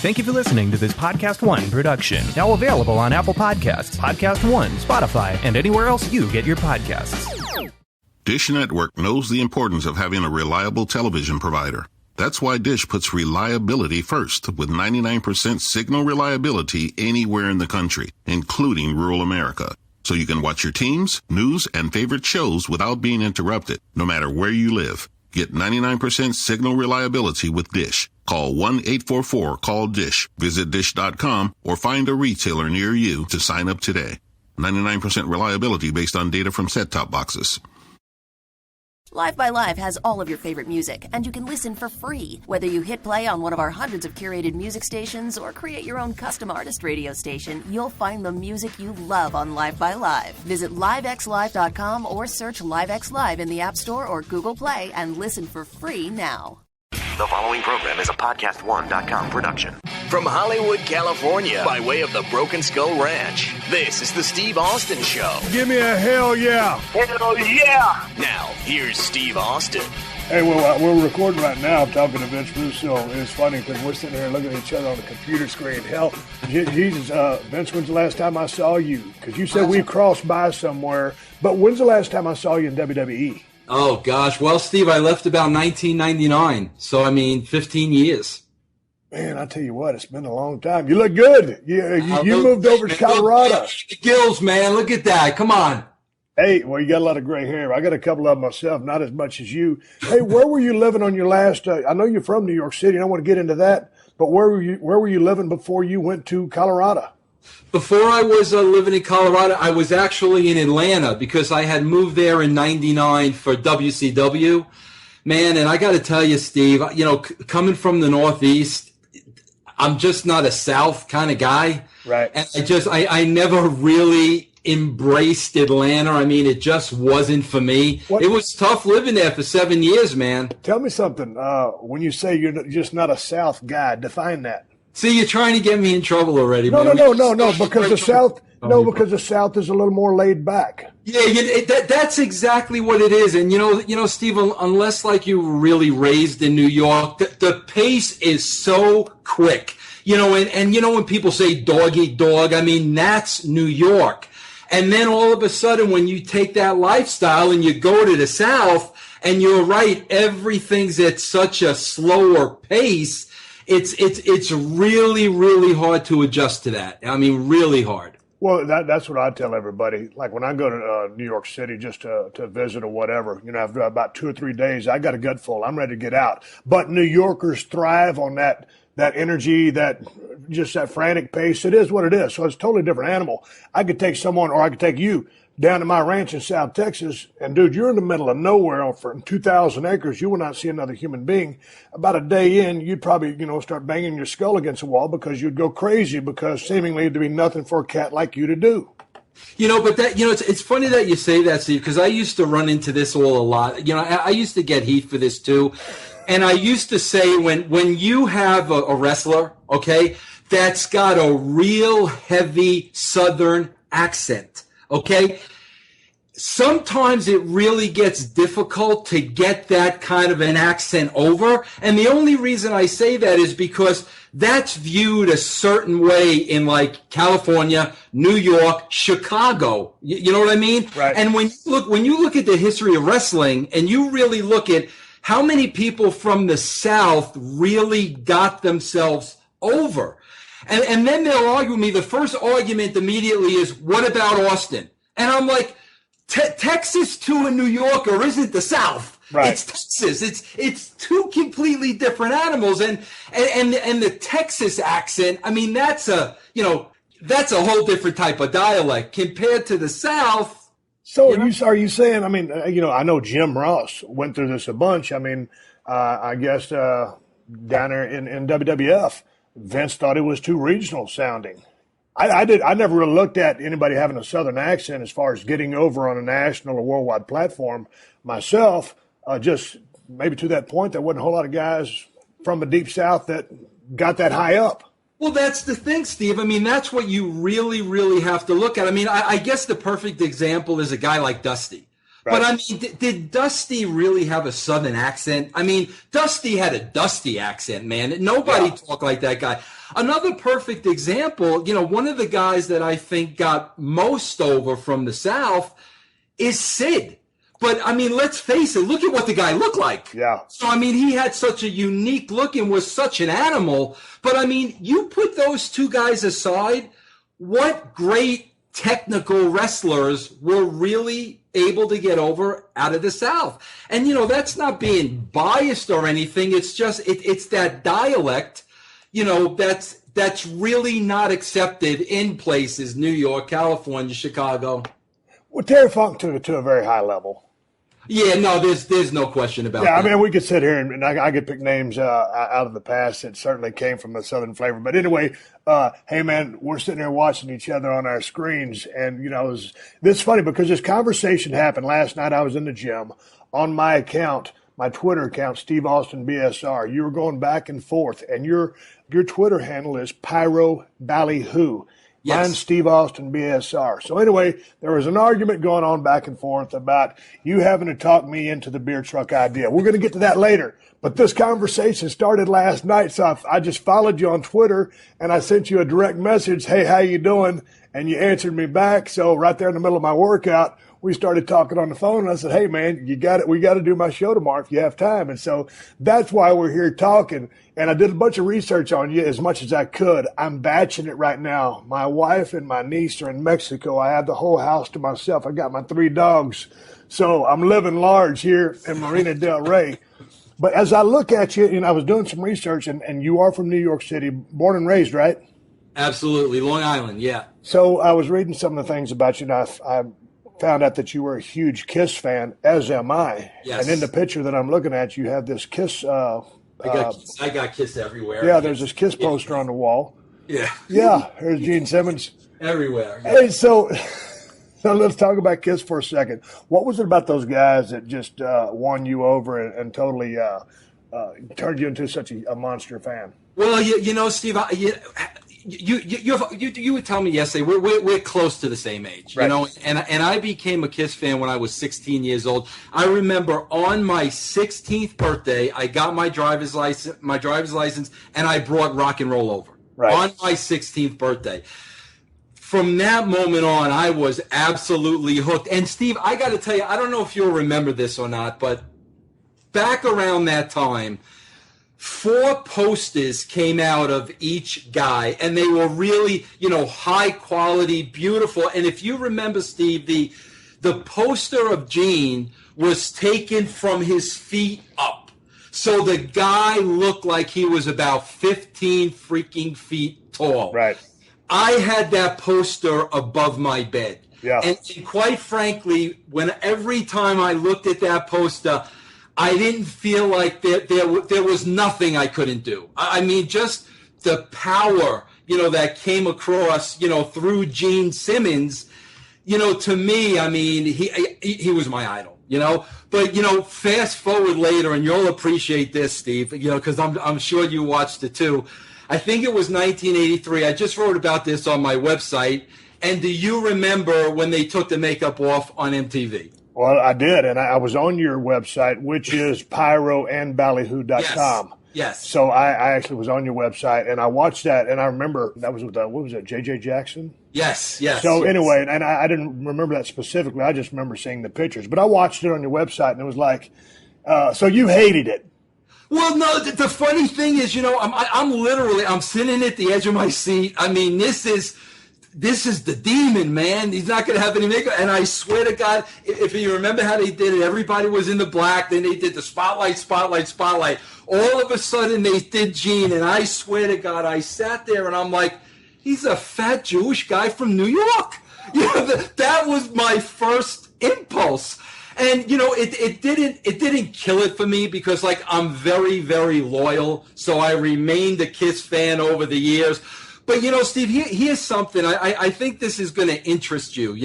Thank you for listening to this Podcast One production. Now available on Apple Podcasts, Podcast One, Spotify, and anywhere else you get your podcasts. Dish Network knows the importance of having a reliable television provider. That's why Dish puts reliability first, with 99% signal reliability anywhere in the country, including rural America. So you can watch your teams, news, and favorite shows without being interrupted, no matter where you live. Get 99% signal reliability with Dish. Call 1-844-CALL-DISH. Visit dish.com or find a retailer near you to sign up today. 99% reliability based on data from set-top boxes. Live by Live has all of your favorite music, and you can listen for free. Whether you hit play on one of our hundreds of curated music stations or create your own custom artist radio station, you'll find the music you love on Live by Live. Visit livexlive.com or search LiveX Live in the App Store or Google Play and listen for free now. The following program is a PodcastOne.com production. From Hollywood, California, by way of the Broken Skull Ranch, this is the Steve Austin Show. Give me a hell yeah. Hell yeah. Now, here's Steve Austin. Hey, well, we're recording right now. I'm talking to Vince Russo. It's funny because we're sitting here looking at each other on the computer screen. Hell, Jesus, Vince, when's the last time I saw you? Because you said we crossed by somewhere, but when's the last time I saw you in WWE? Oh, gosh. Well, Steve, I left about 1999. So, 15 years. Man, I tell you what, it's been a long time. You look good. You moved over to Colorado. The gills, man. Look at that. Come on. Hey, well, you got a lot of gray hair. I got a couple of them myself, not as much as you. Hey, where were you living on your last I know you're from New York City. I don't want to get into that. But where were you living before you went to Colorado? Before I was living in Colorado, I was actually in Atlanta because I had moved there in '99 for WCW. Man, and I got to tell you, Steve, coming from the Northeast, I'm just not a South kind of guy. Right. And I never really embraced Atlanta. It just wasn't for me. It was tough living there for 7 years, man. Tell me something. When you say you're just not a South guy, define that. See, you're trying to get me in trouble already. No, because the South. No, because the South is a little more laid back. Yeah, that's exactly what it is. And Steve, unless like you were really raised in New York, the pace is so quick. And when people say dog eat dog, that's New York. And then all of a sudden, when you take that lifestyle and you go to the South, and you're right, everything's at such a slower pace. It's really, really hard to adjust to that. Really hard. Well, that's what I tell everybody. Like when I go to New York City just to visit or whatever, after about 2 or 3 days, I got a gut full. I'm ready to get out. But New Yorkers thrive on that energy, that frantic pace. It is what it is. So it's a totally different animal. I could take someone, or I could take you down to my ranch in South Texas, and dude, you're in the middle of nowhere for 2,000 acres. You will not see another human being. About a day in, you'd probably, start banging your skull against the wall because you'd go crazy because seemingly there'd be nothing for a cat like you to do. But that, it's funny that you say that, Steve, because I used to run into this all a lot. I used to get heat for this too. And I used to say when you have a wrestler, okay, that's got a real heavy Southern accent, okay, sometimes it really gets difficult to get that kind of an accent over. And the only reason I say that is because that's viewed a certain way in like California, New York, Chicago. You know what I mean? Right. And when you look at the history of wrestling and you really look at how many people from the South really got themselves over. And then they'll argue with me. The first argument immediately is, what about Austin? And I'm like, Texas to a New Yorker isn't the South. Right. It's Texas. It's two completely different animals. And the Texas accent, that's a whole different type of dialect compared to the South. So are you saying, I know Jim Ross went through this a bunch. I guess down there in WWF, Vince thought it was too regional sounding. I never really looked at anybody having a Southern accent as far as getting over on a national or worldwide platform myself. Just maybe to that point, there wasn't a whole lot of guys from the Deep South that got that high up. Well, that's the thing, Steve. That's what you really, really have to look at. I guess the perfect example is a guy like Dusty. Right. But, did Dusty really have a Southern accent? Dusty had a Dusty accent, man. Nobody talked like that guy. Another perfect example, one of the guys that I think got most over from the South is Sid. But, I mean, let's face it, look at what the guy looked like. Yeah. So, I mean, he had such a unique look and was such an animal. But, I mean, you put those two guys aside, what great technical wrestlers were really able to get over out of the South. And, that's not being biased or anything. It's just, it's that dialect, that's really not accepted in places, New York, California, Chicago. Well, Terry Funk took it to a very high level. Yeah, no, there's no question about that. Yeah, I mean, we could sit here and I could pick names out of the past that certainly came from a Southern flavor. But anyway, hey, man, we're sitting here watching each other on our screens. And, this is funny because this conversation happened last night. I was in the gym on my account, my Twitter account, Steve Austin BSR. You were going back and forth, and your Twitter handle is Pyro Ballyhoo. Yes. Mine's Steve Austin BSR. So anyway, there was an argument going on back and forth about you having to talk me into the beer truck idea. We're going to get to that later. But this conversation started last night, so I just followed you on Twitter, and I sent you a direct message, hey, how you doing? And you answered me back. So right there in the middle of my workout, we started talking on the phone, and I said, hey, man, we got to do my show tomorrow if you have time. And so that's why we're here talking. And I did a bunch of research on you as much as I could. I'm batching it right now. My wife and my niece are in Mexico. I have the whole house to myself. I got my 3 dogs. So I'm living large here in Marina del Rey. But as I look at you, I was doing some research, and you are from New York City, born and raised, right? Absolutely. Long Island, yeah. So I was reading some of the things about you, and I found out that you were a huge Kiss fan, as am I. Yes. And in the picture that I'm looking at, you have this Kiss. I got Kiss everywhere. Yeah, there's this Kiss poster on the wall. Yeah. Yeah, there's Gene Simmons. Everywhere. Yeah. Hey, so let's talk about Kiss for a second. What was it about those guys that just won you over and totally turned you into such a monster fan? Well, Steve, you would tell me yesterday we're close to the same age, right. And I became a Kiss fan when I was 16 years old. I remember on my 16th birthday, I got my driver's license, and I brought rock and roll over on my 16th birthday. From that moment on, I was absolutely hooked. And Steve, I got to tell you, I don't know if you'll remember this or not, but back around that time, 4 posters came out of each guy, and they were really, high quality, beautiful. And if you remember, Steve, the poster of Gene was taken from his feet up. So the guy looked like he was about 15 freaking feet tall. Right. I had that poster above my bed. Yeah. And quite frankly, every time I looked at that poster, I didn't feel like there was nothing I couldn't do. I mean, just the power, that came across, through Gene Simmons, to me, I mean, he was my idol, But, fast forward later, and you'll appreciate this, Steve, because I'm sure you watched it too. I think it was 1983. I just wrote about this on my website. And do you remember when they took the makeup off on MTV? Well, I did, and I was on your website, which is pyroandballyhoo.com. Yes. So I actually was on your website, and I watched that, and I remember that was with, what was it, J.J. Jackson? Yes. So anyway, and I didn't remember that specifically. I just remember seeing the pictures. But I watched it on your website, and it was like, so you hated it. Well, no, the funny thing is, I'm sitting at the edge of my seat. I mean, this is the demon, man. He's not going to have any makeup. And I swear to God, if you remember how they did it, everybody was in the black. Then they did the spotlight. All of a sudden, they did Gene. And I swear to God, I sat there and I'm like, he's a fat Jewish guy from New York. That was my first impulse. And, it didn't kill it for me because, I'm very, very loyal. So I remained a Kiss fan over the years. But, Steve, here's something. I think this is going to interest you,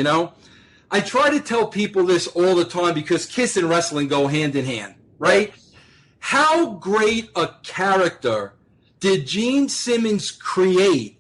I try to tell people this all the time because Kiss and wrestling go hand in hand, right? How great a character did Gene Simmons create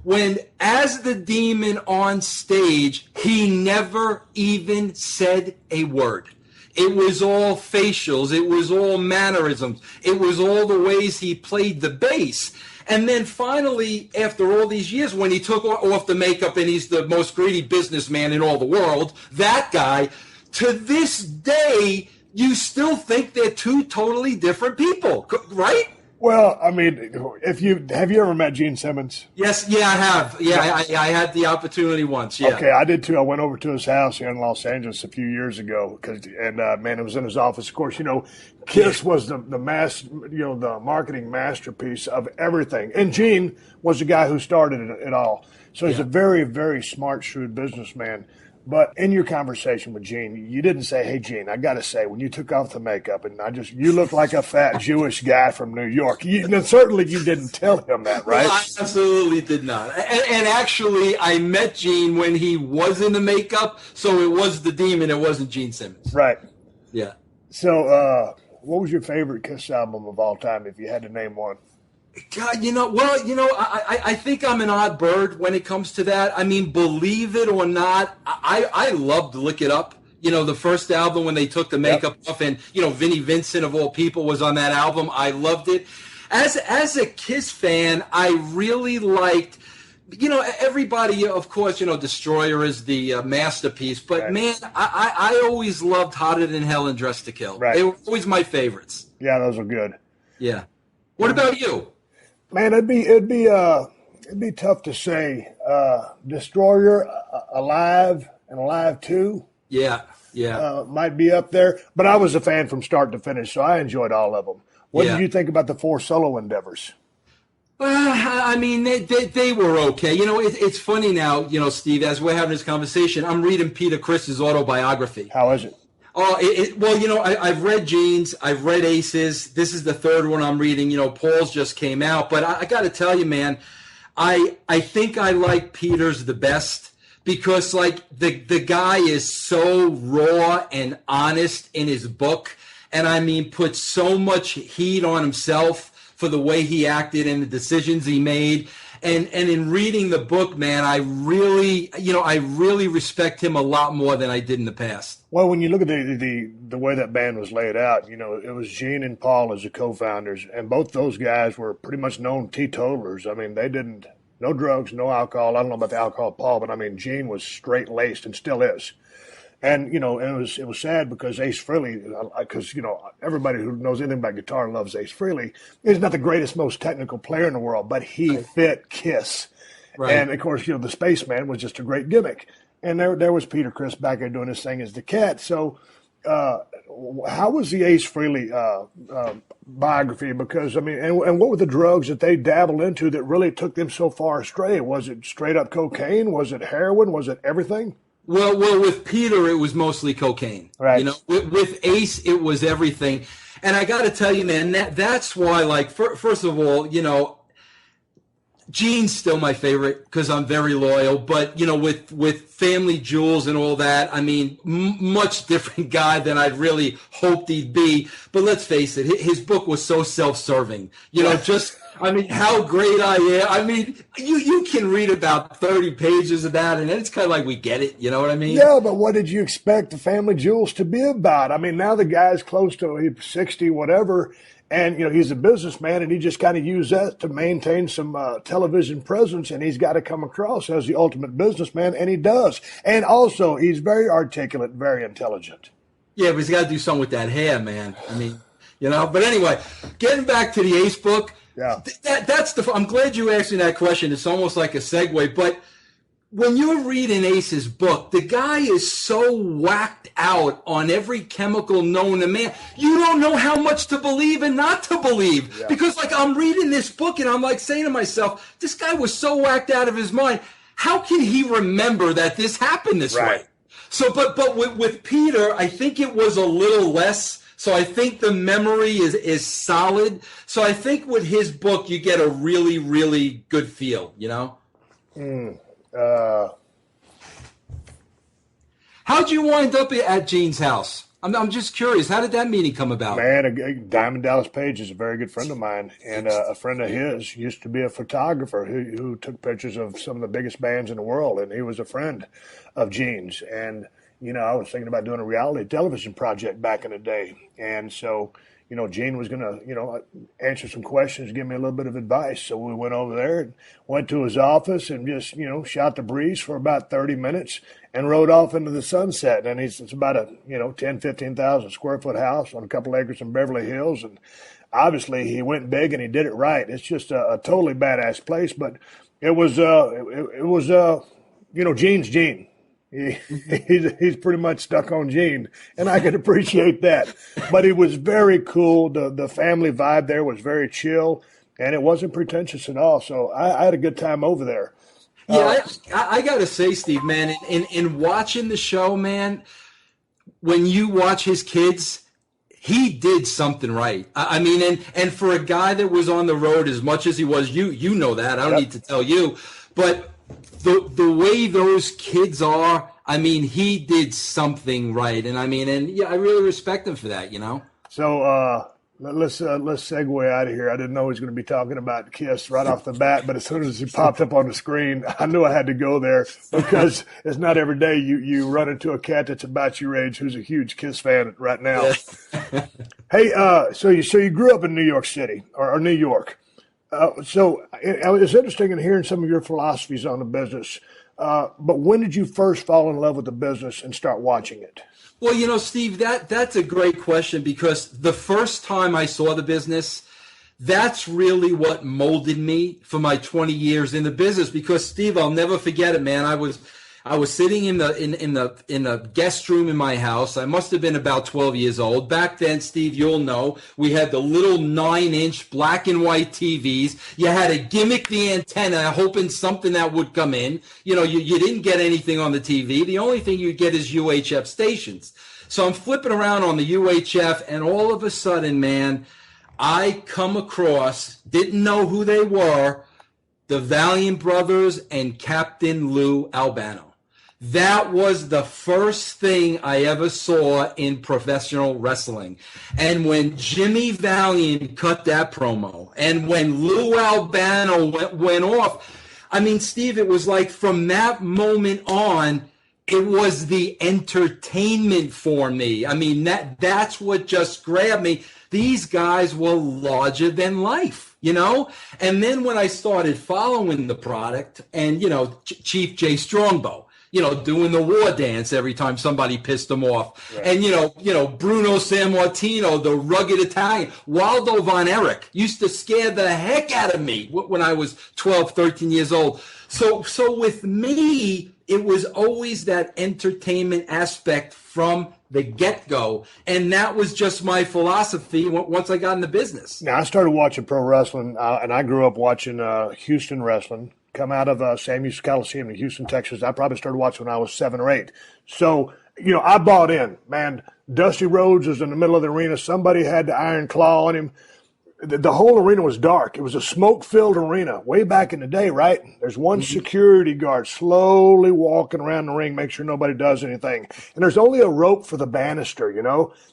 when, as the Demon on stage, he never even said a word? It was all facials. It was all mannerisms. It was all the ways he played the bass. And then finally, after all these years, when he took off the makeup and he's the most greedy businessman in all the world, that guy, to this day, you still think they're two totally different people, right? Well, I mean, have you ever met Gene Simmons? Yes, yeah, I have. Yeah, I had the opportunity once. Yeah. Okay, I did too. I went over to his house here in Los Angeles a few years ago, man, it was in his office. Of course, Kiss was the marketing masterpiece of everything, and Gene was the guy who started it all. So he's a very, very smart, shrewd businessman. But in your conversation with Gene, you didn't say, "Hey, Gene, I got to say, when you took off the makeup and you look like a fat Jewish guy from New York." Certainly you didn't tell him that, right? Well, I absolutely did not. And actually, I met Gene when he was in the makeup, so it was the Demon. It wasn't Gene Simmons. Right. Yeah. So what was your favorite Kiss album of all time, if you had to name one? God, I think I'm an odd bird when it comes to that. I mean, believe it or not, I loved Lick It Up. The first album when they took the makeup off, and Vinnie Vincent of all people was on that album. I loved it. As a Kiss fan, I really liked. Everybody, of course, Destroyer is the masterpiece, but right. Man, I always loved Hotter Than Hell and Dressed to Kill. Right. They were always my favorites. Yeah, those were good. Yeah. What about you? Man, it'd be tough to say. Destroyer, Alive, and Alive 2. Yeah. Might be up there. But I was a fan from start to finish, so I enjoyed all of them. What did you think about the 4 solo endeavors? I mean, they were okay. It's funny now, Steve, as we're having this conversation, I'm reading Peter Criss's autobiography. How is it? Oh, I've read Gene's, I've read Ace's. This is the third one I'm reading. Paul's just came out. But I got to tell you, man, I think I like Peter's the best because, like, the guy is so raw and honest in his book. And, I mean, put so much heat on himself for the way he acted and the decisions he made. And in reading the book, man, I really respect him a lot more than I did in the past. Well, when you look at the way that band was laid out, it was Gene and Paul as the co-founders, and both those guys were pretty much known teetotalers. I mean, no drugs, no alcohol. I don't know about the alcohol, Paul, but I mean, Gene was straight-laced and still is. And, it was sad because Ace Frehley, because, everybody who knows anything about guitar loves Ace Frehley. He's not the greatest, most technical player in the world, but he fit Kiss. Right. And, of course, the Spaceman was just a great gimmick. And there was Peter Criss back there doing his thing as the Cat. So how was the Ace Frehley biography? Because, I mean, and what were the drugs that they dabbled into that really took them so far astray? Was it straight up cocaine? Was it heroin? Was it everything? Well, with Peter, it was mostly cocaine. Right. With Ace, it was everything. And I got to tell you, man, that's why, like, first of all, Gene's still my favorite because I'm very loyal. But, with Family Jewels and all that, I mean, much different guy than I'd really hoped he'd be. But let's face it, his book was so self-serving. How great I am. I mean, you can read about 30 pages of that, and it's kind of like we get it. You know what I mean? Yeah, but what did you expect the Family Jewels to be about? I mean, now the guy's close to 60, whatever, and, he's a businessman, and he just kind of used that to maintain some television presence, and he's got to come across as the ultimate businessman, and he does. And also, he's very articulate, very intelligent. Yeah, but he's got to do something with that hair, man. I mean, But anyway, getting back to the Ace book, yeah, I'm glad you asked me that question. It's almost like a segue. But when you're reading Ace's book, the guy is so whacked out on every chemical known to man. You don't know how much to believe and not to believe. Yeah. Because, like, I'm reading this book and I'm like saying to myself, this guy was so whacked out of his mind. How can he remember that this happened this way? So, but with Peter, I think it was a little less. So I think the memory is solid. So I think with his book, you get a really, really good feel, How'd you wind up at Gene's house? I'm just curious. How did that meeting come about? Man, Diamond Dallas Page is a very good friend of mine, and a friend of his used to be a photographer who took pictures of some of the biggest bands in the world, and he was a friend of Gene's. And I was thinking about doing a reality television project back in the day. And so, Gene was going to, answer some questions, give me a little bit of advice. So we went over there and went to his office and just, shot the breeze for about 30 minutes and rode off into the sunset. And it's about a, 10, 15,000 square foot house on a couple acres in Beverly Hills. And obviously he went big and he did it right. It's just a totally badass place, but it was Gene's Gene. He's pretty much stuck on Gene, and I can appreciate that. But it was very cool. The family vibe there was very chill, and it wasn't pretentious at all. So I had a good time over there. Yeah, I got to say, Steve, man, in watching the show, man, when you watch his kids, he did something right. I mean, and for a guy that was on the road as much as he was, you know that. I don't need to tell you. But the way those kids are, I mean, he did something right. And I really respect him for that, So let's segue out of here. I didn't know he was going to be talking about Kiss right off the bat, but as soon as he popped up on the screen, I knew I had to go there because it's not every day you run into a cat that's about your age who's a huge Kiss fan right now. Hey, so you grew up in New York City or New York. So it's interesting in hearing some of your philosophies on the business. But when did you first fall in love with the business and start watching it? Well, Steve, that's a great question because the first time I saw the business, that's really what molded me for my 20 years in the business. Because Steve, I'll never forget it, man. I was sitting in the guest room in my house. I must have been about 12 years old. Back then, Steve, you'll know, we had the little 9-inch black and white TVs. You had to gimmick the antenna, hoping something that would come in. You didn't get anything on the TV. The only thing you get is UHF stations. So I'm flipping around on the UHF, and all of a sudden, man, I come across, didn't know who they were, the Valiant Brothers and Captain Lou Albano. That was the first thing I ever saw in professional wrestling. And when Jimmy Valiant cut that promo, and when Lou Albano went off, I mean, Steve, it was like from that moment on, it was the entertainment for me. I mean, that's what just grabbed me. These guys were larger than life, And then when I started following the product and, Chief Jay Strongbow, doing the war dance every time somebody pissed him off. Right. And, Bruno Sammartino, the rugged Italian. Waldo Von Erich used to scare the heck out of me when I was 12, 13 years old. So with me, it was always that entertainment aspect from the get-go. And that was just my philosophy once I got in the business. Now, I started watching pro wrestling, and I grew up watching Houston wrestling. Come out of Sam Houston Coliseum in Houston, Texas. I probably started watching when I was 7 or 8. So, I bought in. Man, Dusty Rhodes was in the middle of the arena. Somebody had the iron claw on him. The whole arena was dark. It was a smoke-filled arena way back in the day, right? There's one security guard slowly walking around the ring, make sure nobody does anything. And there's only a rope for the banister,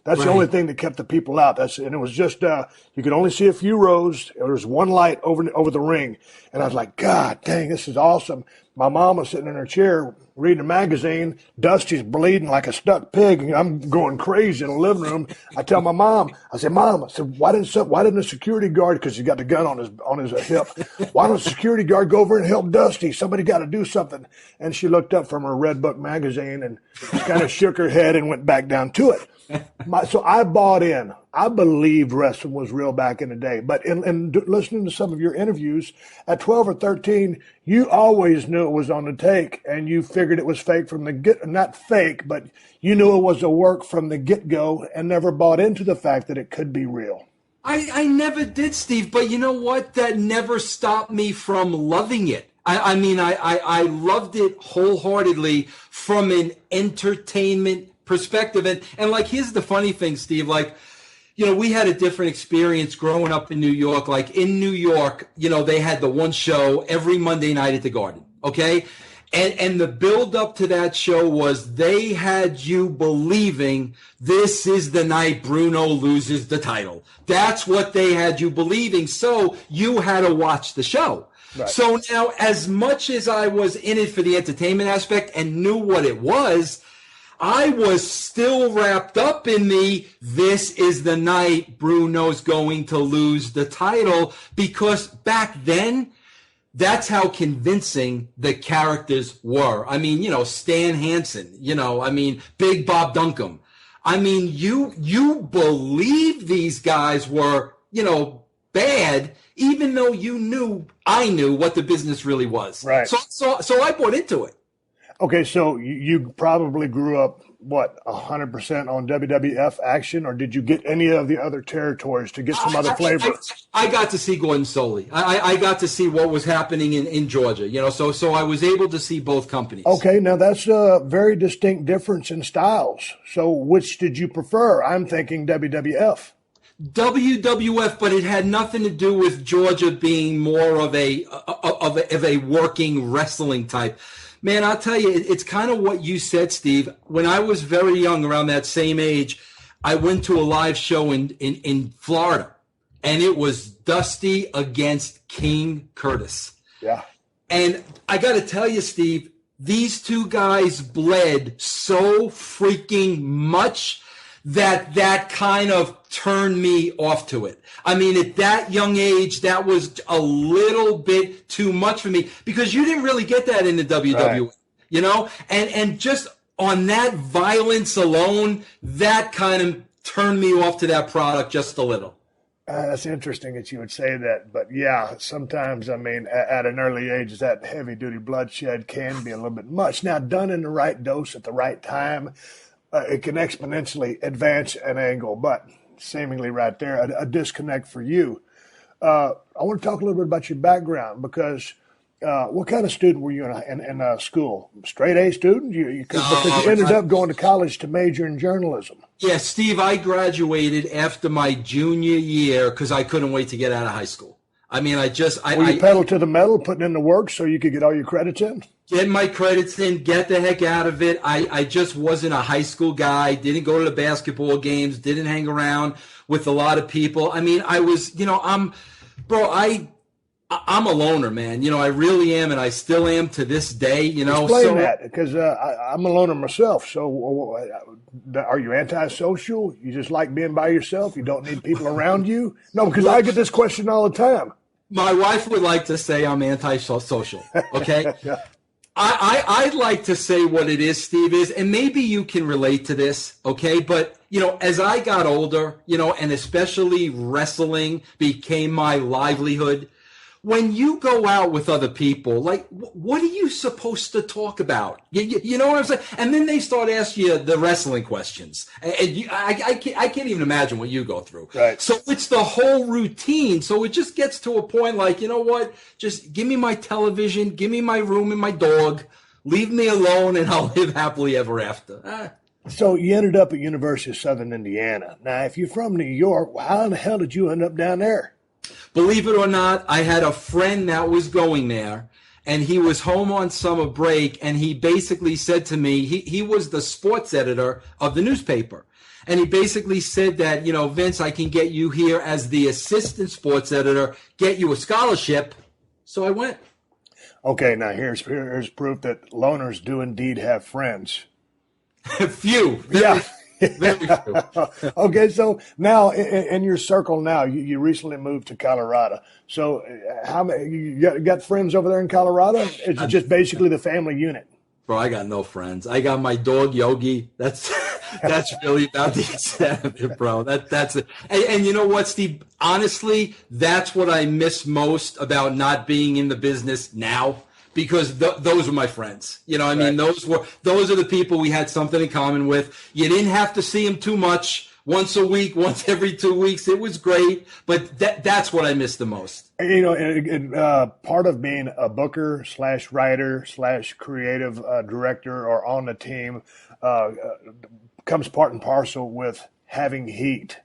That's the only thing that kept the people out. And it was just, you could only see a few rows. There was one light over the ring. And I was like, God dang, this is awesome. My mom was sitting in her chair reading a magazine. Dusty's bleeding like a stuck pig. And I'm going crazy in the living room. I tell my mom, Mom, why didn't the security guard, because he got the gun on his hip, why don't the security guard go over and help Dusty? Somebody got to do something. And she looked up from her Red Book magazine and kind of shook her head and went back down to it. So I bought in. I believed wrestling was real back in the day. But in listening to some of your interviews, at 12 or 13, you always knew it was on the take, and you figured it was fake from the not fake, but you knew it was a work from the get-go and never bought into the fact that it could be real. I never did, Steve, but you know what? That never stopped me from loving it. I loved it wholeheartedly from an entertainment perspective. And like, here's the funny thing, Steve, like, we had a different experience growing up in New York. Like in New York, they had the one show every Monday night at the Garden. Okay. And the build up to that show was they had you believing this is the night Bruno loses the title. That's what they had you believing. So you had to watch the show. Right. So now, as much as I was in it for the entertainment aspect and knew what it was, I was still wrapped up in this is the night Bruno's going to lose the title, because back then, that's how convincing the characters were. I mean, Stan Hansen, Big Bob Duncombe. I mean, you believe these guys were, bad, even though I knew what the business really was. Right. So I bought into it. Okay, so you probably grew up, 100% on WWF action, or did you get any of the other territories to get some other flavor? I got to see Gordon Soley. I got to see what was happening in Georgia, so I was able to see both companies. Okay, now that's a very distinct difference in styles. So which did you prefer? I'm thinking WWF. WWF, but it had nothing to do with Georgia being more of a working wrestling type. Man, I'll tell you, it's kind of what you said, Steve. When I was very young, around that same age, I went to a live show in Florida, and it was Dusty against King Curtis. Yeah. And I got to tell you, Steve, these two guys bled so freaking much that kind of turned me off to it. I mean, at that young age, that was a little bit too much for me, because you didn't really get that in the WWE, right. And just on that violence alone, that kind of turned me off to that product just a little. That's interesting that you would say that, but yeah, sometimes, I mean, at an early age, that heavy-duty bloodshed can be a little bit much. Now, done in the right dose at the right time, it can exponentially advance an angle, but seemingly right there, a disconnect for you. I want to talk a little bit about your background, because what kind of student were you in school? Straight A student? Because you ended up going to college to major in journalism. Yeah, Steve, I graduated after my junior year because I couldn't wait to get out of high school. I mean, were you pedal to the metal, putting in the work so you could get all your credits in? Get my credits in, get the heck out of it. I just wasn't a high school guy, didn't go to the basketball games, didn't hang around with a lot of people. I mean, I was, I'm a loner, man. I really am, and I still am to this day, Explain that, because I'm a loner myself. So are you antisocial? You just like being by yourself? You don't need people around you? No, because I get this question all the time. My wife would like to say I'm antisocial, okay? Yeah. I'd like to say what it is, Steve, is, and maybe you can relate to this, okay? But, as I got older, and especially wrestling became my livelihood, when you go out with other people, like, what are you supposed to talk about? You know what I'm saying? And then they start asking you the wrestling questions. And I can't even imagine what you go through. Right. So it's the whole routine. So it just gets to a point like, you know what? Just give me my television, give me my room and my dog, leave me alone, and I'll live happily ever after. So you ended up at University of Southern Indiana. Now, if you're from New York, how in the hell did you end up down there? Believe it or not, I had a friend that was going there, and he was home on summer break, and he basically said to me, he was the sports editor of the newspaper, and he basically said that, Vince, I can get you here as the assistant sports editor, get you a scholarship. So I went. Okay, now here's proof that loners do indeed have friends. Few. Yeah. Very true. Okay, so now in your circle now, you recently moved to Colorado. So how many you got friends over there in Colorado? It's just basically the family unit. Bro, I got no friends. I got my dog Yogi. That's really about the extent of it, bro. That's it. And you know what, Steve? Honestly, that's what I miss most about not being in the business now. Because those were my friends. I mean, those are the people we had something in common with. You didn't have to see them too much. Once a week, once every 2 weeks. It was great. But that's what I miss the most. Part of being a booker / writer / creative director or on the team comes part and parcel with having heat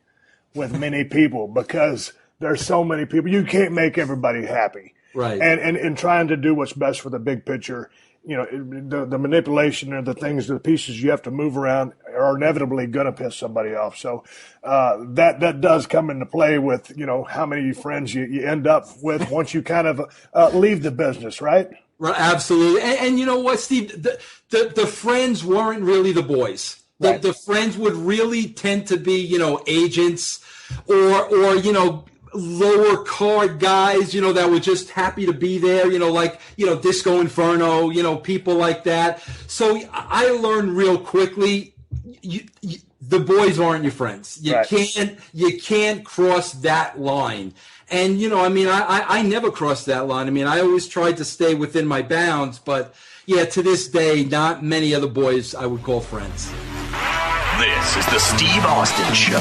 with many people, because there's so many people. You can't make everybody happy. Right. And trying to do what's best for the big picture, the manipulation of the pieces you have to move around are inevitably going to piss somebody off. So that does come into play with, how many friends you end up with once you kind of leave the business, right? Right, absolutely. And you know what, Steve? The friends weren't really the boys. Right. The friends would really tend to be, agents or lower card guys, that were just happy to be there, like, Disco Inferno, people like that. So I learned real quickly, the boys aren't your friends. You can't cross that line. And, I never crossed that line. I always tried to stay within my bounds, but yeah, to this day, not many other boys I would call friends. This is the Steve Austin Show.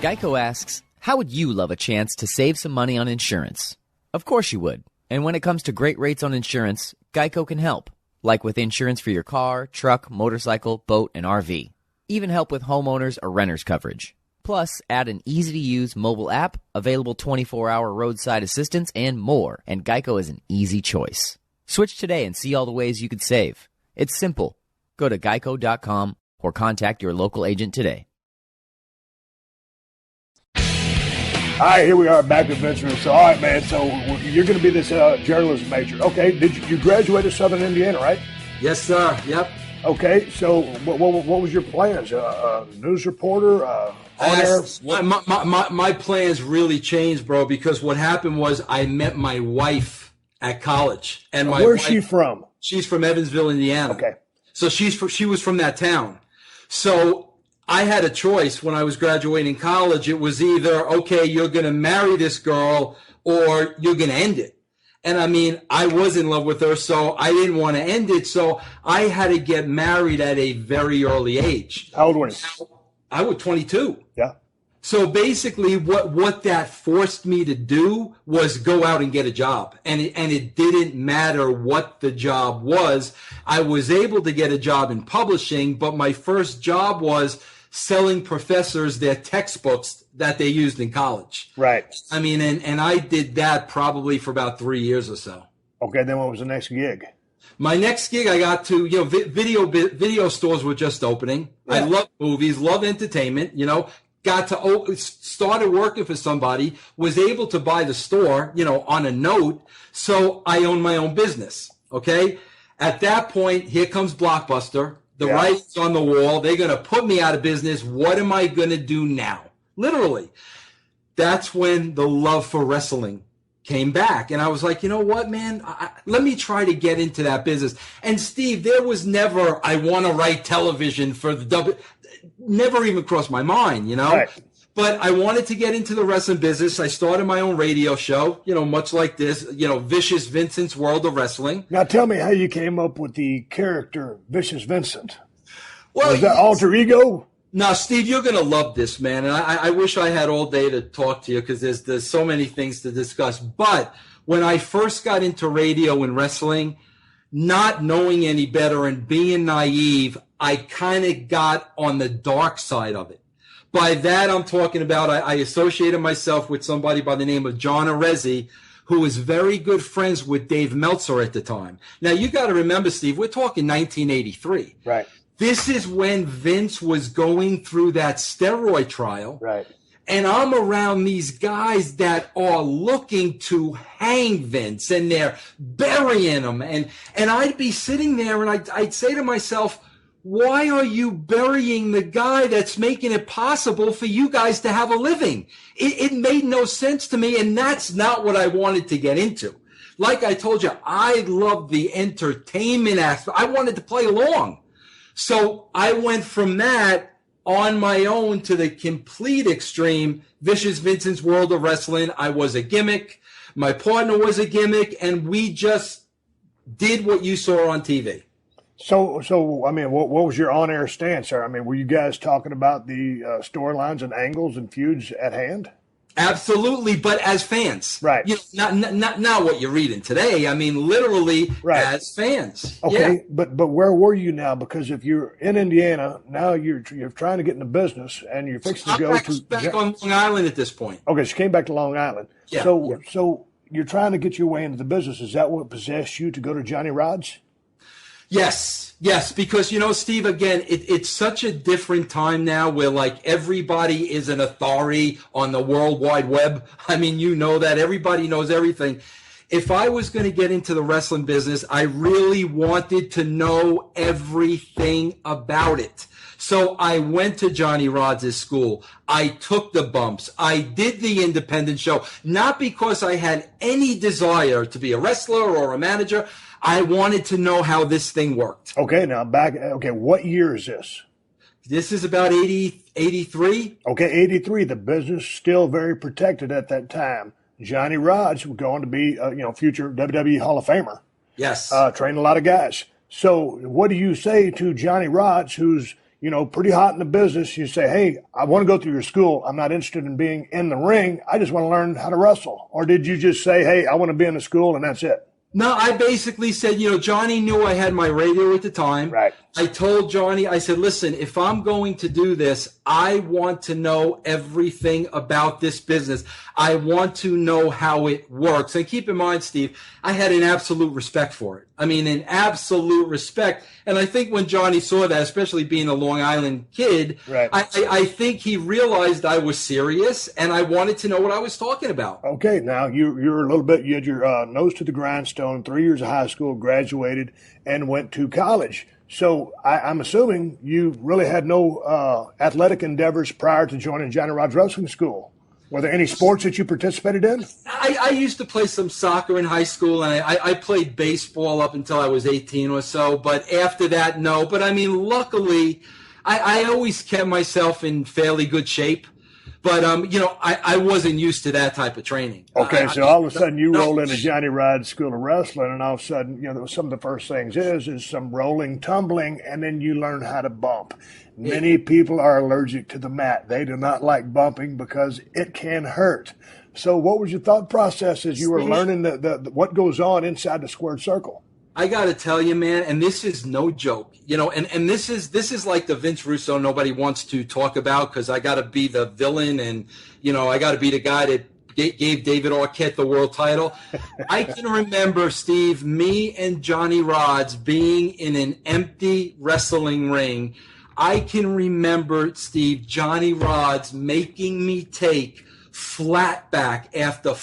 Geico asks, how would you love a chance to save some money on insurance? Of course you would. And when it comes to great rates on insurance, Geico can help. Like with insurance for your car, truck, motorcycle, boat, and RV. Even help with homeowners or renters coverage. Plus, add an easy-to-use mobile app, available 24-hour roadside assistance, and more. And Geico is an easy choice. Switch today and see all the ways you could save. It's simple. Go to geico.com or contact your local agent today. All right, here we are back with Vince Russo. All right, man, so you're going to be this journalism major. Okay, did you graduate at Southern Indiana, right? Yes, sir. Yep. Okay, so what was your plans? News reporter, on-air? My plans really changed, bro, because what happened was I met my wife at college. And where's she from? She's from Evansville, Indiana. Okay. So she was from that town. So I had a choice when I was graduating college. It was either, okay, you're going to marry this girl or you're going to end it. And I was in love with her, so I didn't want to end it. So I had to get married at a very early age. How old were you? I was 22. Yeah. So basically what that forced me to do was go out and get a job. And it didn't matter what the job was. I was able to get a job in publishing, but my first job was selling professors their textbooks that they used in college. Right. And I did that probably for about 3 years or so. Okay, then what was the next gig? My next gig, I got to, video stores were just opening. Yeah. I love movies, love entertainment, got to started working for somebody, was able to buy the store, on a note. So I owned my own business. Okay. At that point, here comes Blockbuster. The writing's on the wall. They're going to put me out of business. What am I going to do now? Literally. That's when the love for wrestling came back. And I was like, you know what, man? Let me try to get into that business. And Steve, there was never, I want to write television for the never even crossed my mind, Right. But I wanted to get into the wrestling business. I started my own radio show, much like this, Vicious Vincent's World of Wrestling. Now tell me how you came up with the character Vicious Vincent. Well, was that alter ego? Now, Steve, you're going to love this, man. And I wish I had all day to talk to you because there's so many things to discuss. But when I first got into radio and wrestling, not knowing any better and being naive, I kind of got on the dark side of it. By that, I'm talking about I associated myself with somebody by the name of John Arezzi, who was very good friends with Dave Meltzer at the time. Now, you got to remember, Steve, we're talking 1983. Right. This is when Vince was going through that steroid trial. Right. And I'm around these guys that are looking to hang Vince, and they're burying him. And I'd be sitting there, and I'd say to myself, why are you burying the guy that's making it possible for you guys to have a living? It made no sense to me, and that's not what I wanted to get into. Like I told you, I love the entertainment aspect. I wanted to play along. So I went from that on my own to the complete extreme, Vicious Vincent's World of Wrestling. I was a gimmick. My partner was a gimmick, and we just did what you saw on TV. So what was your on-air stance, sir? Were you guys talking about the storylines and angles and feuds at hand? Absolutely, but as fans. Right. Not what you're reading today. Literally as fans. Okay, yeah. But where were you now? Because if you're in Indiana, now you're trying to get into business, and you're fixing to go back on Long Island at this point. Okay, so you came back to Long Island. Yeah. So you're trying to get your way into the business. Is that what possessed you to go to Johnny Rodz? Yes, because, Steve, again, it's such a different time now where, like, everybody is an authority on the World Wide Web. I mean, that. Everybody knows everything. If I was going to get into the wrestling business, I really wanted to know everything about it. So I went to Johnny Rodz' school. I took the bumps. I did the independent show, not because I had any desire to be a wrestler or a manager. I wanted to know how this thing worked. Okay, now what year is this? This is about 83. Okay, 83. The business still very protected at that time. Johnny Rodz was going to be, future WWE Hall of Famer. Yes. Trained a lot of guys. So what do you say to Johnny Rodz, who's, pretty hot in the business? You say, hey, I want to go through your school. I'm not interested in being in the ring. I just want to learn how to wrestle. Or did you just say, hey, I want to be in the school and that's it? No, I basically said, Johnny knew I had my radio at the time. Right. I told Johnny, I said, listen, if I'm going to do this, I want to know everything about this business. I want to know how it works. And keep in mind, Steve, I had an absolute respect for it. I mean, an absolute respect. And I think when Johnny saw that, especially being a Long Island kid, right. I think he realized I was serious and I wanted to know what I was talking about. Okay, now you're a little bit, you had your nose to the grindstone, 3 years of high school, graduated, and went to college. So I'm assuming you really had no athletic endeavors prior to joining Johnny Rodz Wrestling School. Were there any sports that you participated in? I used to play some soccer in high school, and I played baseball up until I was 18 or so. But after that, no. But, I mean, luckily, I always kept myself in fairly good shape. But, I wasn't used to that type of training. Okay, so all of a sudden you roll into Johnny Rodz School of Wrestling, and all of a sudden, some of the first things is some rolling, tumbling, and then you learn how to bump. Many people are allergic to the mat. They do not like bumping because it can hurt. So what was your thought process as you were learning what goes on inside the squared circle? I got to tell you, man, and this is no joke, and this is like the Vince Russo nobody wants to talk about because I got to be the villain and, I got to be the guy that gave David Arquette the world title. I can remember, Steve, me and Johnny Rodz being in an empty wrestling ring. I can remember, Steve, Johnny Rodz making me take flat back after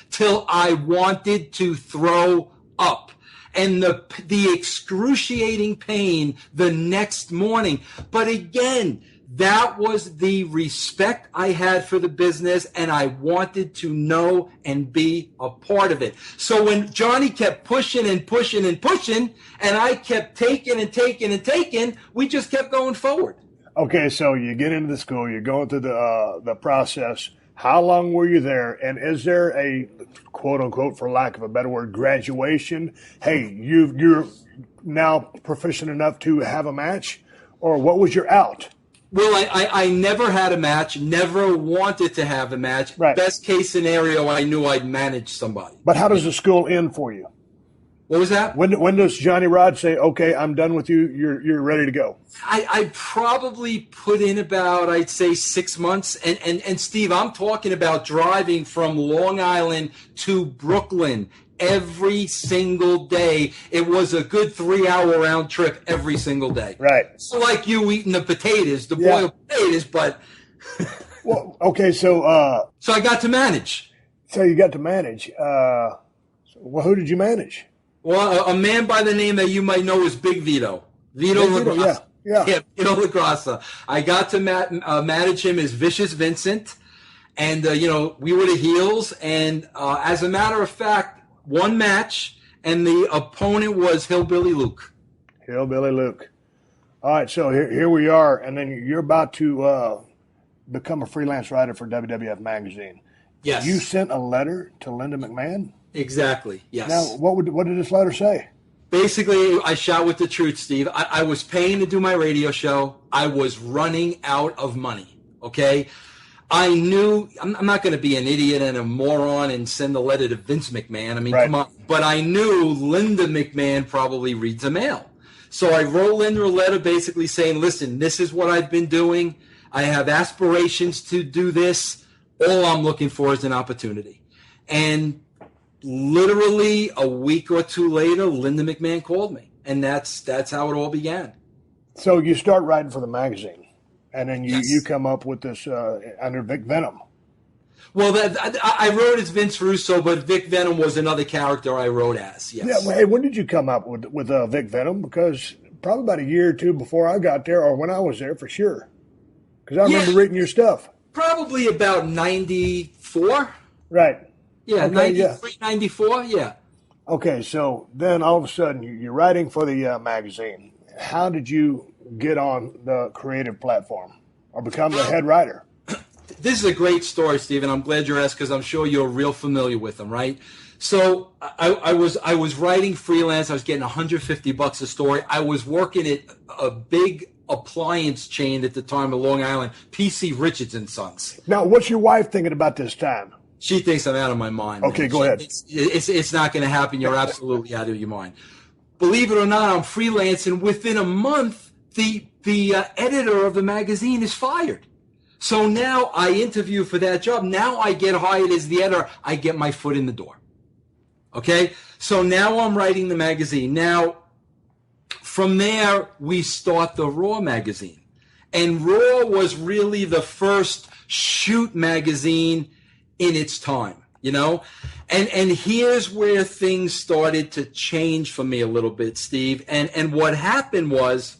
till I wanted to throw up, and the excruciating pain the next morning. But again, that was the respect I had for the business, and I wanted to know and be a part of it. So when Johnny kept pushing and pushing and pushing, and I kept taking and taking and taking, we just kept going forward. Okay, so you get into the school, you're going through the process. How long were you there? And is there a, quote unquote, for lack of a better word, graduation? Hey, you're now proficient enough to have a match? Or what was your out? Well, I never had a match, never wanted to have a match. Right. Best case scenario, I knew I'd manage somebody. But how does the school end for you? What was that? When does Johnny Rodz say, okay, I'm done with you, you're ready to go? I probably put in about, I'd say, 6 months. And Steve, I'm talking about driving from Long Island to Brooklyn every single day. It was a good 3-hour round trip every single day. Right. So like you eating the potatoes, the boiled potatoes, but... Well, okay, so... so I got to manage. So you got to manage. Well, who did you manage? Well, a man by the name that you might know is Big Vito. Vito LaGrassa. Yeah, Vito LaGrassa. I got to manage him as Vicious Vincent. And, we were the heels. And as a matter of fact, one match, and the opponent was Hillbilly Luke. Hillbilly Luke. All right, so here we are. And then you're about to become a freelance writer for WWF Magazine. Yes. You sent a letter to Linda McMahon? Exactly, yes. Now, what did this letter say? Basically, I shot with the truth, Steve. I was paying to do my radio show. I was running out of money, okay? I knew I'm not going to be an idiot and a moron and send a letter to Vince McMahon. I mean, Come on. But I knew Linda McMahon probably reads a mail. So I wrote Linda a letter basically saying, listen, this is what I've been doing. I have aspirations to do this. All I'm looking for is an opportunity. And literally a week or two later, Linda McMahon called me, and that's how it all began. So you start writing for the magazine, and then Yes. you come up with this under Vic Venom. Well, I wrote as Vince Russo, but Vic Venom was another character I wrote as. Yes. Yeah. Well, hey, when did you come up with Vic Venom? Because probably about a year or two before I got there, or when I was there for sure. Because I remember reading your stuff. Probably about 94. Right. Yeah, Okay, 93, 94, yeah. Okay, so then all of a sudden you're writing for the magazine. How did you get on the creative platform or become the head writer? This is a great story, Stephen. I'm glad you're asked because I'm sure you're real familiar with them, right? So I was writing freelance. I was getting $150 a story. I was working at a big appliance chain at the time of Long Island, PC Richards and Sons. Now, what's your wife thinking about this time? She thinks I'm out of my mind. Okay, man. go ahead. It's not going to happen. You're absolutely out of your mind. Believe it or not, I'm freelancing. Within a month, the editor of the magazine is fired. So now I interview for that job. Now I get hired as the editor. I get my foot in the door. Okay? So now I'm writing the magazine. Now, from there, we start the Raw magazine. And Raw was really the first shoot magazine in its time, you know? And here's where things started to change for me a little bit, Steve. And what happened was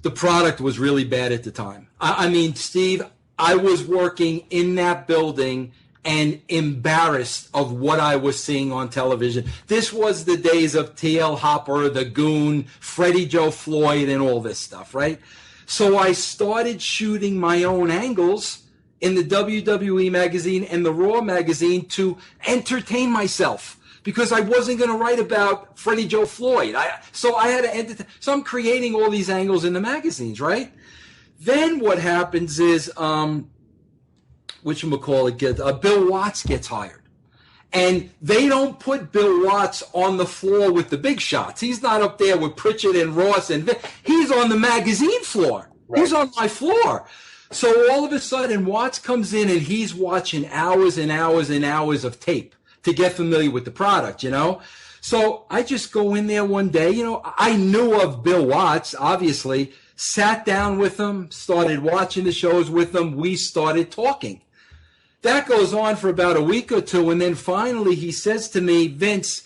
the product was really bad at the time. I mean, Steve, I was working in that building and embarrassed of what I was seeing on television. This was the days of T.L. Hopper, the Goon, Freddie Joe Floyd, and all this stuff, right? So I started shooting my own angles in the WWE magazine and the Raw magazine to entertain myself because I wasn't going to write about Freddie Joe Floyd. So I had to entertain. So I'm creating all these angles in the magazines, right? Then what happens is, Bill Watts gets hired. And they don't put Bill Watts on the floor with the big shots. He's not up there with Pritchard and Ross and Vic. He's on the magazine floor. Right. He's on my floor. So all of a sudden, Watts comes in and he's watching hours and hours and hours of tape to get familiar with the product, you know? So I just go in there one day, you know, I knew of Bill Watts, obviously, sat down with him, started watching the shows with him. We started talking. That goes on for about a week or two. And then finally he says to me, Vince,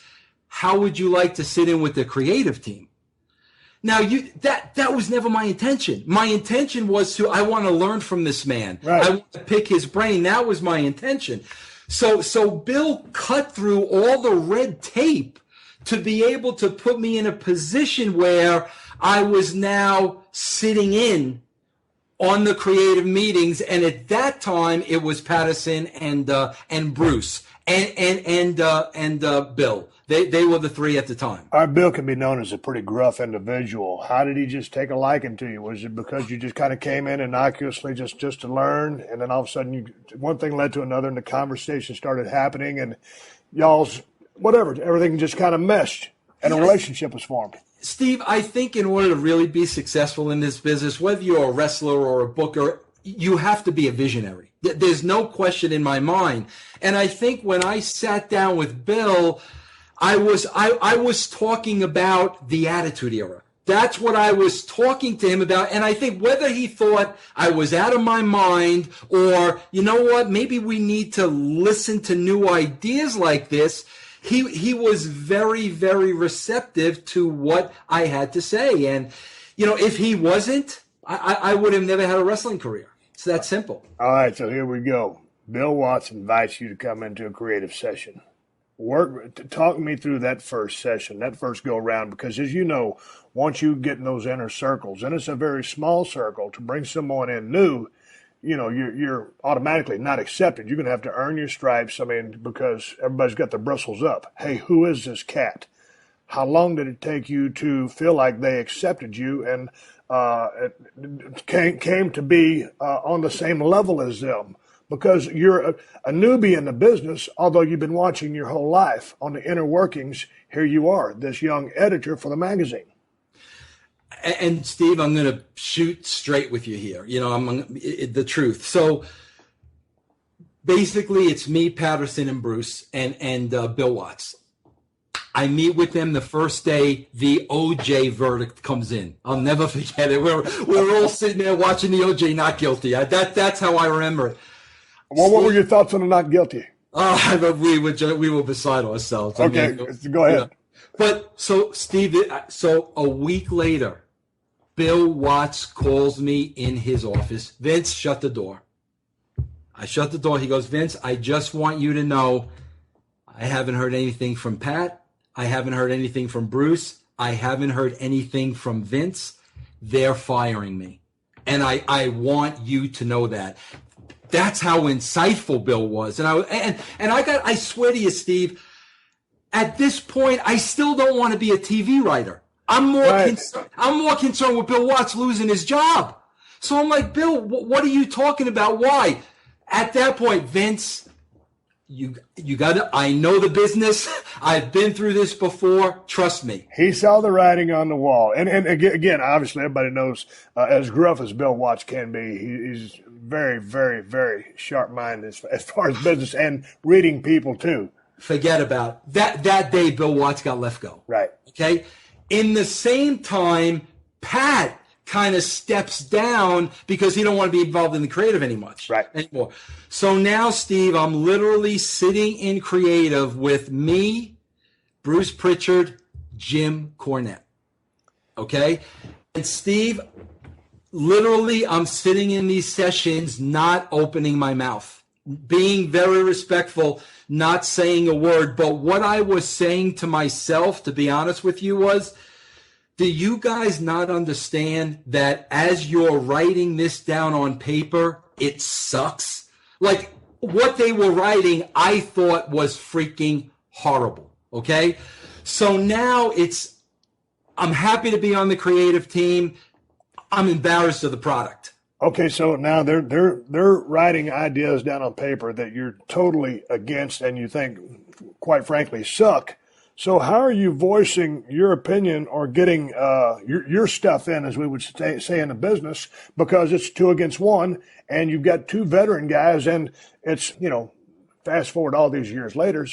how would you like to sit in with the creative team? Now, that was never my intention. My intention was I want to learn from this man. Right. I want to pick his brain. That was my intention. So Bill cut through all the red tape to be able to put me in a position where I was now sitting in on the creative meetings. And at that time, it was Patterson and Bruce and Bill. They were the three at the time. Our Bill can be known as a pretty gruff individual. How did he just take a liking to you? Was it because you just kind of came in innocuously just to learn, and then all of a sudden one thing led to another, and the conversation started happening, and y'all's everything just kind of meshed, and a relationship was formed? Steve, I think in order to really be successful in this business, whether you're a wrestler or a booker, you have to be a visionary. There's no question in my mind. And I think when I sat down with Bill, I was talking about the Attitude Era. That's what I was talking to him about. And I think whether he thought I was out of my mind or, you know what, maybe we need to listen to new ideas like this, he was very, very receptive to what I had to say. And, you know, if he wasn't, I would have never had a wrestling career. It's that simple. All right, so here we go. Bill Watts invites you to come into a creative session. Talk me through that first session, that first go around, because as you know, once you get in those inner circles, and it's a very small circle, to bring someone in new, you know, you're automatically not accepted. You're going to have to earn your stripes. I mean, because everybody's got their bristles up. Hey, who is this cat? How long did it take you to feel like they accepted you and came to be on the same level as them? Because you're a newbie in the business, although you've been watching your whole life on the inner workings. Here you are, this young editor for the magazine. And Steve, I'm going to shoot straight with you here. You know, the truth. So basically it's me, Patterson, and Bruce, and Bill Watts. I meet with them the first day the OJ verdict comes in. I'll never forget it. We're all sitting there watching the OJ not guilty. That's how I remember it. Well, what were your thoughts on the not guilty? We were beside ourselves. Okay, go ahead. You know. But so Steve, so a week later, Bill Watts calls me in his office. Vince, shut the door. I shut the door. He goes, Vince, I just want you to know I haven't heard anything from Pat. I haven't heard anything from Bruce. I haven't heard anything from Vince. They're firing me. And I want you to know that. That's how insightful Bill was. And I swear to you, Steve, at this point, I still don't want to be a TV writer. I'm more concerned with Bill Watts losing his job. So I'm like, Bill, what are you talking about? Why? At that point, Vince, you got to, I know the business. I've been through this before. Trust me. He saw the writing on the wall. And again, obviously, everybody knows as gruff as Bill Watts can be, he's very, very, very sharp-minded as far as business and reading people, too. Forget about that. That day, Bill Watts got let go. Right. Okay. In the same time, Pat kind of steps down because he don't want to be involved in the creative anymore. So now, Steve, I'm literally sitting in creative with me, Bruce Pritchard, Jim Cornette. Okay? And Steve, literally, I'm sitting in these sessions, not opening my mouth, being very respectful, not saying a word. But what I was saying to myself, to be honest with you, was, do you guys not understand that as you're writing this down on paper, it sucks? Like, what they were writing, I thought was freaking horrible, okay? So now I'm happy to be on the creative team. I'm embarrassed of the product. Okay, so now they're writing ideas down on paper that you're totally against and you think, quite frankly, suck. So how are you voicing your opinion or getting your stuff in, as we would say in the business, because it's 2 against 1 and you've got 2 veteran guys, and it's, fast forward all these years later,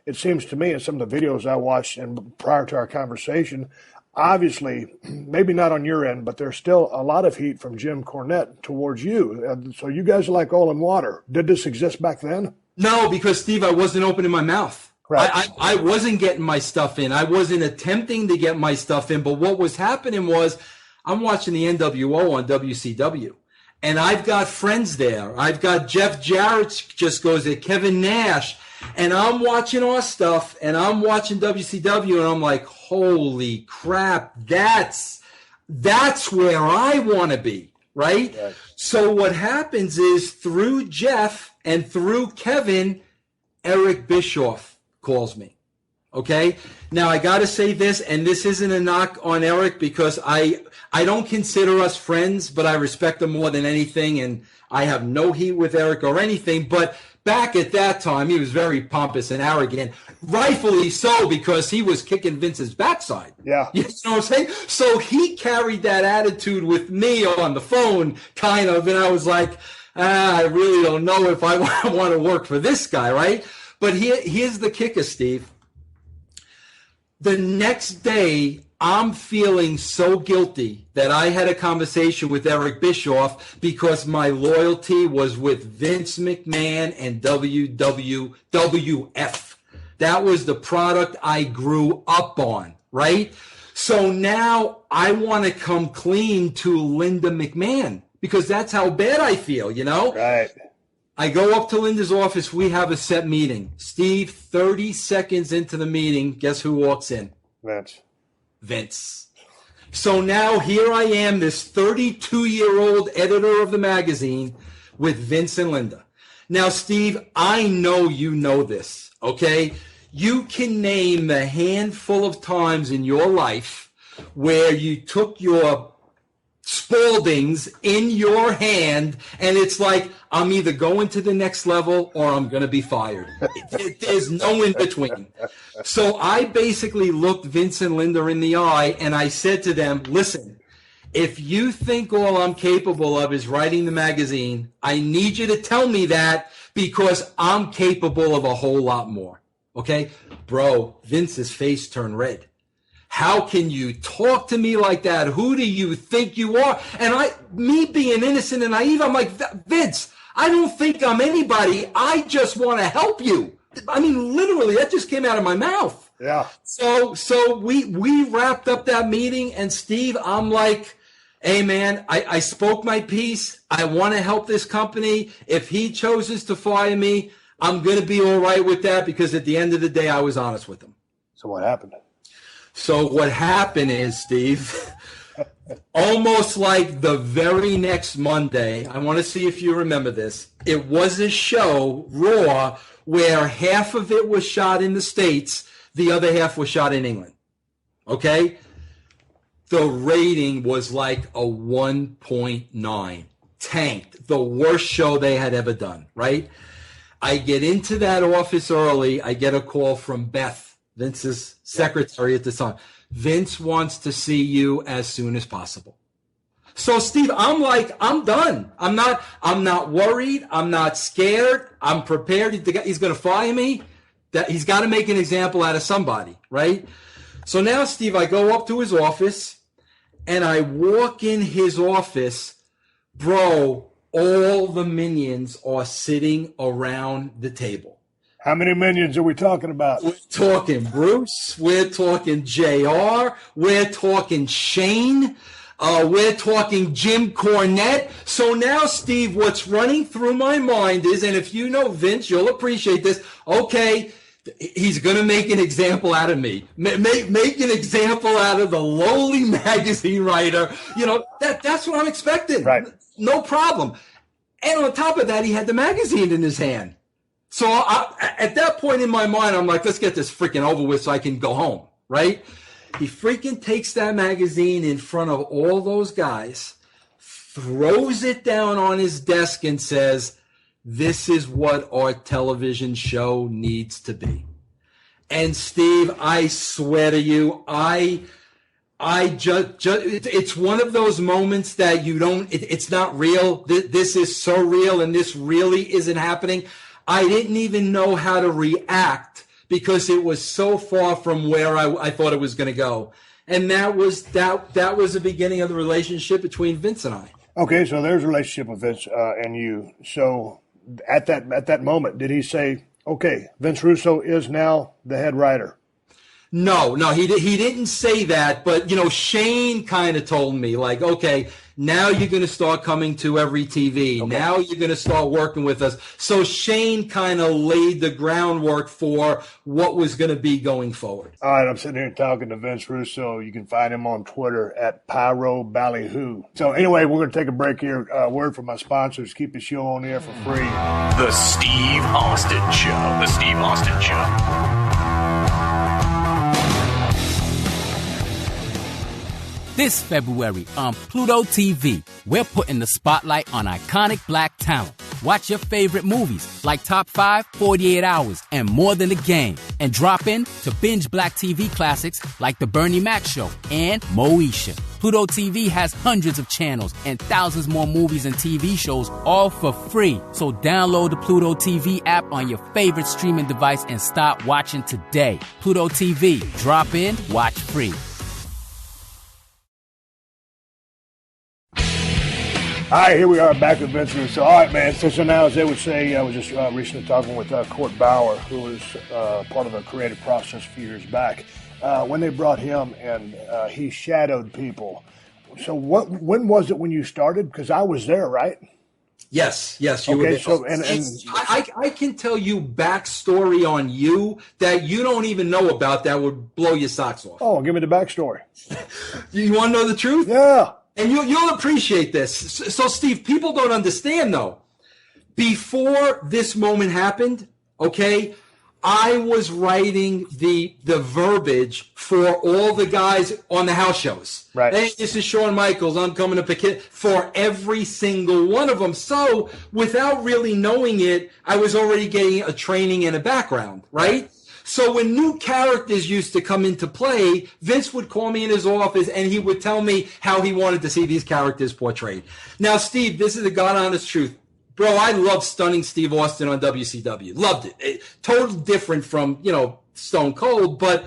it seems to me in some of the videos I watched and prior to our conversation, obviously, maybe not on your end, but there's still a lot of heat from Jim Cornette towards you. So you guys are like oil and water. Did this exist back then? No, because, Steve, I wasn't opening my mouth. Right. I wasn't getting my stuff in. I wasn't attempting to get my stuff in. But what was happening was I'm watching the NWO on WCW. And I've got friends there. I've got Jeff Jarrett just goes there, Kevin Nash. And I'm watching our stuff, and I'm watching WCW, and I'm like, holy crap, that's where I want to be, right? So what happens is through Jeff and through Kevin, Eric Bischoff calls me. Okay? Now, I got to say this, and this isn't a knock on Eric because I don't consider us friends, but I respect him more than anything, and I have no heat with Eric or anything. But back at that time, he was very pompous and arrogant, rightfully so, because he was kicking Vince's backside. Yeah. You know what I'm saying? So he carried that attitude with me on the phone, kind of, and I was like, I really don't know if I want to work for this guy, right? But here's the kicker, Steve. The next day, I'm feeling so guilty that I had a conversation with Eric Bischoff because my loyalty was with Vince McMahon and WWF. That was the product I grew up on, right? So now I want to come clean to Linda McMahon because that's how bad I feel, Right. I go up to Linda's office. We have a set meeting. Steve, 30 seconds into the meeting, guess who walks in? Vince. So now here I am, this 32-year-old editor of the magazine with Vince and Linda. Now, Steve, I know you know this, okay? You can name the handful of times in your life where you took your Spaldings in your hand, and it's like, I'm either going to the next level or I'm going to be fired. There's no in between. So I basically looked Vince and Linda in the eye, and I said to them, listen, if you think all I'm capable of is writing the magazine, I need you to tell me that, because I'm capable of a whole lot more. Okay? Bro, Vince's face turned red. How can you talk to me like that? Who do you think you are? And me being innocent and naive, I'm like, Vince, I don't think I'm anybody. I just want to help you. I mean, literally, that just came out of my mouth. Yeah. So we wrapped up that meeting, and Steve, I'm like, hey, man, I spoke my piece. I want to help this company. If he chooses to fire me, I'm going to be all right with that, because at the end of the day, I was honest with him. So what happened? So what happened is, Steve, almost like the very next Monday, I want to see if you remember this, it was a show, Raw, where half of it was shot in the States, the other half was shot in England. Okay? The rating was like a 1.9. Tanked. The worst show they had ever done, right? I get into that office early. I get a call from Beth, Vince's secretary at the time. Vince wants to see you as soon as possible. So, Steve, I'm like, I'm done. I'm not worried. I'm not scared. I'm prepared. He's going to fire me. That he's got to make an example out of somebody, right? So now, Steve, I go up to his office and I walk in his office. Bro, all the minions are sitting around the table. How many minions are we talking about? We're talking Bruce. We're talking JR. We're talking Shane. We're talking Jim Cornette. So now, Steve, what's running through my mind is, and if you know Vince, you'll appreciate this. Okay, he's going to make an example out of me. Make an example out of the lowly magazine writer. You know, that's what I'm expecting. Right. No problem. And on top of that, he had the magazine in his hand. So at that point in my mind, I'm like, let's get this freaking over with so I can go home, right? He freaking takes that magazine in front of all those guys, throws it down on his desk and says, this is what our television show needs to be. And Steve, I swear to you, I just it's one of those moments that you don't, it's not real. This is so real and this really isn't happening. I didn't even know how to react because it was so far from where I thought it was going to go. And that was the beginning of the relationship between Vince and I. Okay, so there's a relationship with Vince and you. So at that moment, did he say, okay, Vince Russo is now the head writer? No, he didn't say that, but, you know, Shane kind of told me, like, okay, now you're going to start coming to every TV. Okay. Now you're going to start working with us. So Shane kind of laid the groundwork for what was going to be going forward. All right, I'm sitting here talking to Vince Russo. You can find him on Twitter at Pyro Ballyhoo. So anyway, we're going to take a break here. Word from my sponsors. Keep the show on the air for free. The Steve Austin Show. The Steve Austin Show. This February on Pluto TV, we're putting the spotlight on iconic black talent. Watch your favorite movies like Top 5, 48 Hours, and More Than a Game. And drop in to binge black TV classics like The Bernie Mac Show and Moesha. Pluto TV has hundreds of channels and thousands more movies and TV shows, all for free. So download the Pluto TV app on your favorite streaming device and start watching today. Pluto TV, drop in, watch free. All right, here we are back with Vince Russo. All right, man. So now, as they would say, I was just recently talking with Court Bauer, who was part of the creative process a few years back. When they brought him and he shadowed people. So when was it when you started? Because I was there, right? Yes, you were there. So I can tell you backstory on you that you don't even know about that would blow your socks off. Oh, give me the backstory. You want to know the truth? Yeah. And you'll appreciate this. So, Steve, people don't understand, though. Before this moment happened, okay, I was writing the verbiage for all the guys on the house shows. Right. Hey, this is Shawn Michaels. I'm coming to pick it for every single one of them. So, without really knowing it, I was already getting a training and a background, right? So when new characters used to come into play, Vince would call me in his office and he would tell me how he wanted to see these characters portrayed. Now, Steve, this is the God honest truth. Bro, I loved Stunning Steve Austin on WCW. Loved it. Totally different from, Stone Cold, but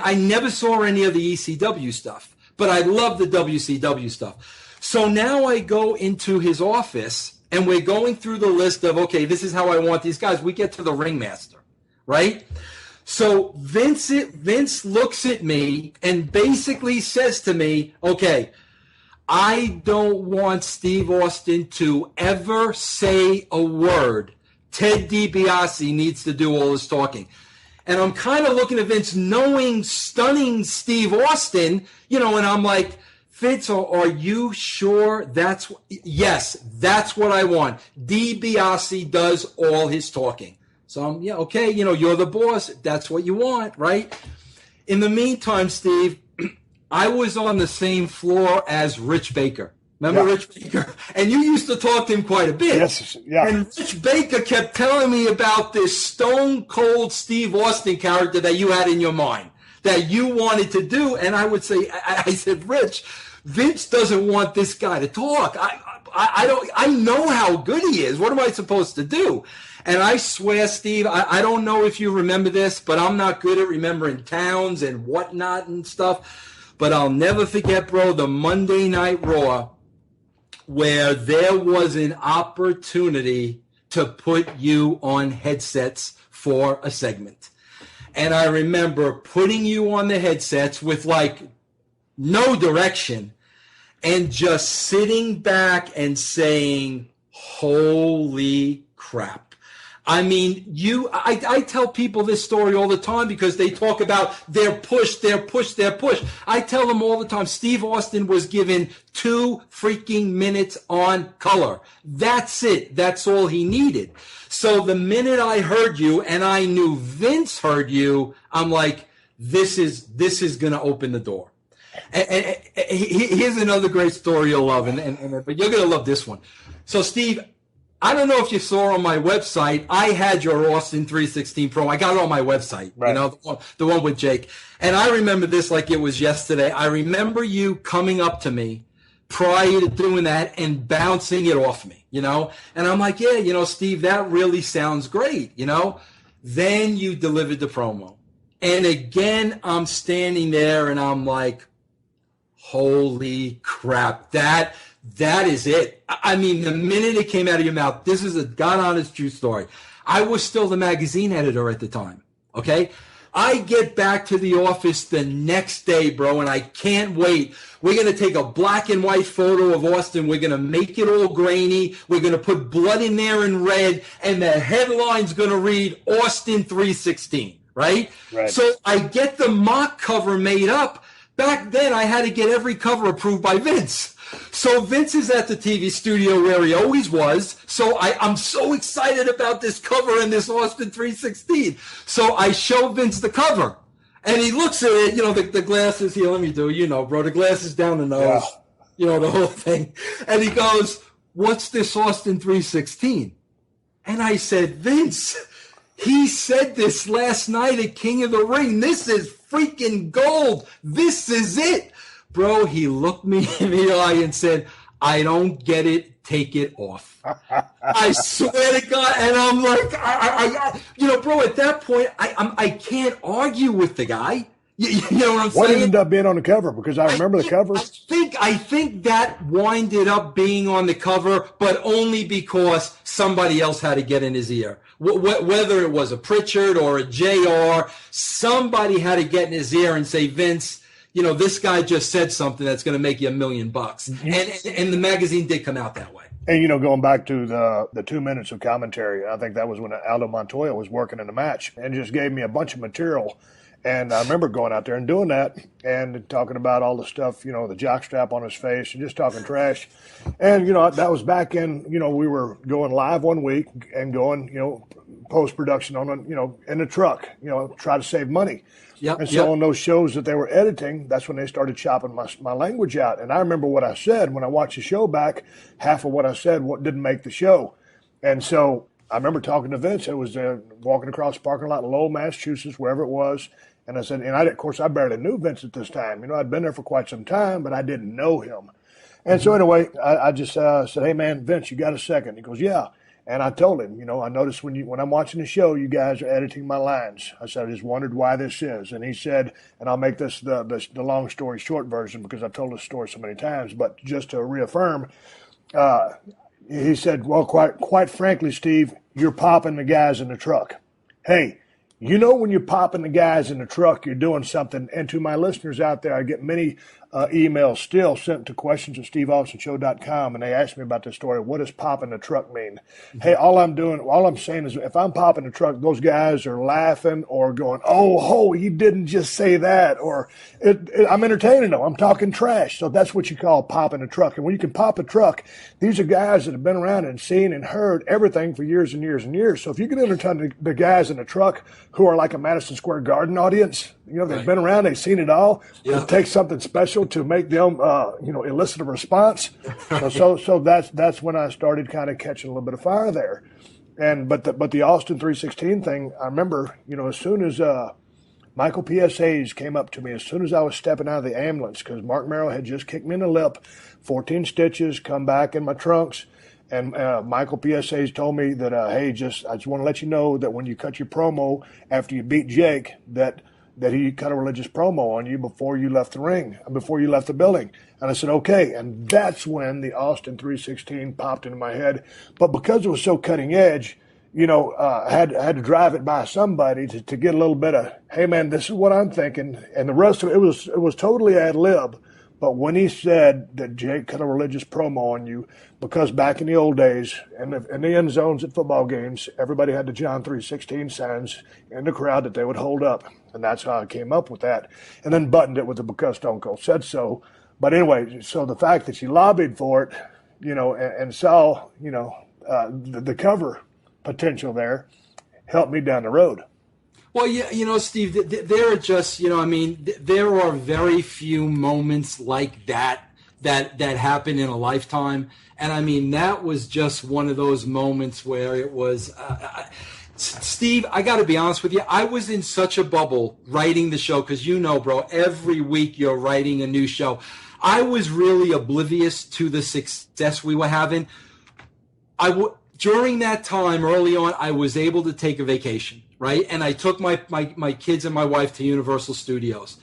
I never saw any of the ECW stuff. But I love the WCW stuff. So now I go into his office and we're going through the list of, okay, this is how I want these guys. We get to the ringmaster, right? So Vince looks at me and basically says to me, okay, I don't want Steve Austin to ever say a word. Ted DiBiase needs to do all his talking. And I'm kind of looking at Vince knowing Stunning Steve Austin, and I'm like, Vince, are you sure yes, that's what I want. DiBiase does all his talking. So I'm, okay, you're the boss. That's what you want, right? In the meantime, Steve, I was on the same floor as Rich Baker. Remember Rich Baker? And you used to talk to him quite a bit. Yes, yeah. And Rich Baker kept telling me about this Stone Cold Steve Austin character that you had in your mind, that you wanted to do. And I would say, I said, Rich, Vince doesn't want this guy to talk. I know how good he is. What am I supposed to do? And I swear, Steve, I don't know if you remember this, but I'm not good at remembering towns and whatnot and stuff. But I'll never forget, bro, the Monday Night Raw, where there was an opportunity to put you on headsets for a segment. And I remember putting you on the headsets with no direction and just sitting back and saying, holy crap. I mean, I tell people this story all the time because they talk about their push. I tell them all the time, Steve Austin was given 2 freaking minutes on color. That's it. That's all he needed. So the minute I heard you and I knew Vince heard you, I'm like, this is going to open the door. And here's another great story you'll love, but you're going to love this one. So, Steve, I don't know if you saw on my website, I had your Austin 316 Pro. I got it on my website, right. The one with Jake. And I remember this like it was yesterday. I remember you coming up to me prior to doing that and bouncing it off me, And I'm like, yeah, Steve, that really sounds great, Then you delivered the promo. And again, I'm standing there and I'm like, holy crap, that is it. I mean, the minute it came out of your mouth, this is a God honest true story. I was still the magazine editor at the time. Okay. I get back to the office the next day, bro, and I can't wait. We're going to take a black and white photo of Austin. We're going to make it all grainy. We're going to put blood in there in red, and the headline's going to read Austin 316, right? So I get the mock cover made up. Back then, I had to get every cover approved by Vince. So Vince is at the TV studio where he always was. So I'm so excited about this cover and this Austin 316. So I show Vince the cover. And he looks at it, the glasses here. Let me do, bro, the glasses down the nose. The whole thing. And he goes, what's this Austin 316? And I said, Vince, he said this last night at King of the Ring. This is freaking gold. This is it. Bro, he looked me in the eye and said, I don't get it. Take it off. I swear to God. And I'm like, bro, at that point, I can't argue with the guy. You know what I'm saying? What ended up being on the cover? Because I remember the cover. I think that winded up being on the cover, but only because somebody else had to get in his ear. Whether it was a Pritchard or a JR, somebody had to get in his ear and say, Vince, this guy just said something that's going to make you $1 million. And the magazine did come out that way. And, going back to the 2 minutes of commentary, I think that was when Aldo Montoya was working in the match and just gave me a bunch of material. And I remember going out there and doing that and talking about all the stuff, the jockstrap on his face and just talking trash. And, that was back in, we were going live one week and going, post-production on, in the truck, try to save money. And so on those shows that they were editing, that's when they started chopping my language out. And I remember what I said when I watched the show back, half of what I said didn't make the show. And so I remember talking to Vince. It was walking across the parking lot in Lowell, Massachusetts, wherever it was. And I said, and of course, I barely knew Vince at this time. I'd been there for quite some time, but I didn't know him. And so anyway, I just said, hey, man, Vince, you got a second? He goes, yeah. And I told him, I noticed when I'm watching the show, you guys are editing my lines. I said, I just wondered why this is. And he said, and I'll make this the long story short version because I've told this story so many times, but just to reaffirm, he said, well, quite frankly, Steve, you're popping the guys in the truck. Hey, when you're popping the guys in the truck, you're doing something. And to my listeners out there, I get many emails still sent to questions@steveaustonshow.com, and they ask me about this story. What does popping the truck mean? Hey, all I'm saying is if I'm popping the truck, those guys are laughing or going, oh, he didn't just say that, or I'm entertaining them. I'm talking trash. So that's what you call popping a truck. And when you can pop a truck, these are guys that have been around and seen and heard everything for years and years and years. So if you can entertain the guys in the truck who are like a Madison Square Garden audience, they've been around, they've seen it all. Yeah. It takes something special to make them, elicit a response. So that's when I started kind of catching a little bit of fire there. But the Austin 316 thing, I remember, as soon as Michael P.S. Hayes came up to me, as soon as I was stepping out of the ambulance, because Mark Merrill had just kicked me in the lip, 14 stitches, come back in my trunks. And Michael P.S. Hayes told me that, hey, I just want to let you know that when you cut your promo after you beat Jake, that he cut a religious promo on you before you left the ring, before you left the building. And I said, okay. And that's when the Austin 316 popped into my head. But because it was so cutting edge, I had to drive it by somebody to get a little bit of, hey, man, this is what I'm thinking. And the rest of it was totally ad lib. But when he said that Jake cut a religious promo on you, because back in the old days, in the end zones at football games, everybody had the John 3:16 signs in the crowd that they would hold up. And that's how I came up with that. And then buttoned it with the because Stone Cold said so. But anyway, so the fact that you lobbied for it, and saw, the cover potential there helped me down the road. Well, yeah, Steve, there are just, there are very few moments like that happen in a lifetime. And that was just one of those moments where it was, Steve, I got to be honest with you. I was in such a bubble writing the show because, bro, every week you're writing a new show. I was really oblivious to the success we were having. During that time, early on, I was able to take a vacation. Right. And I took my kids and my wife to Universal Studios.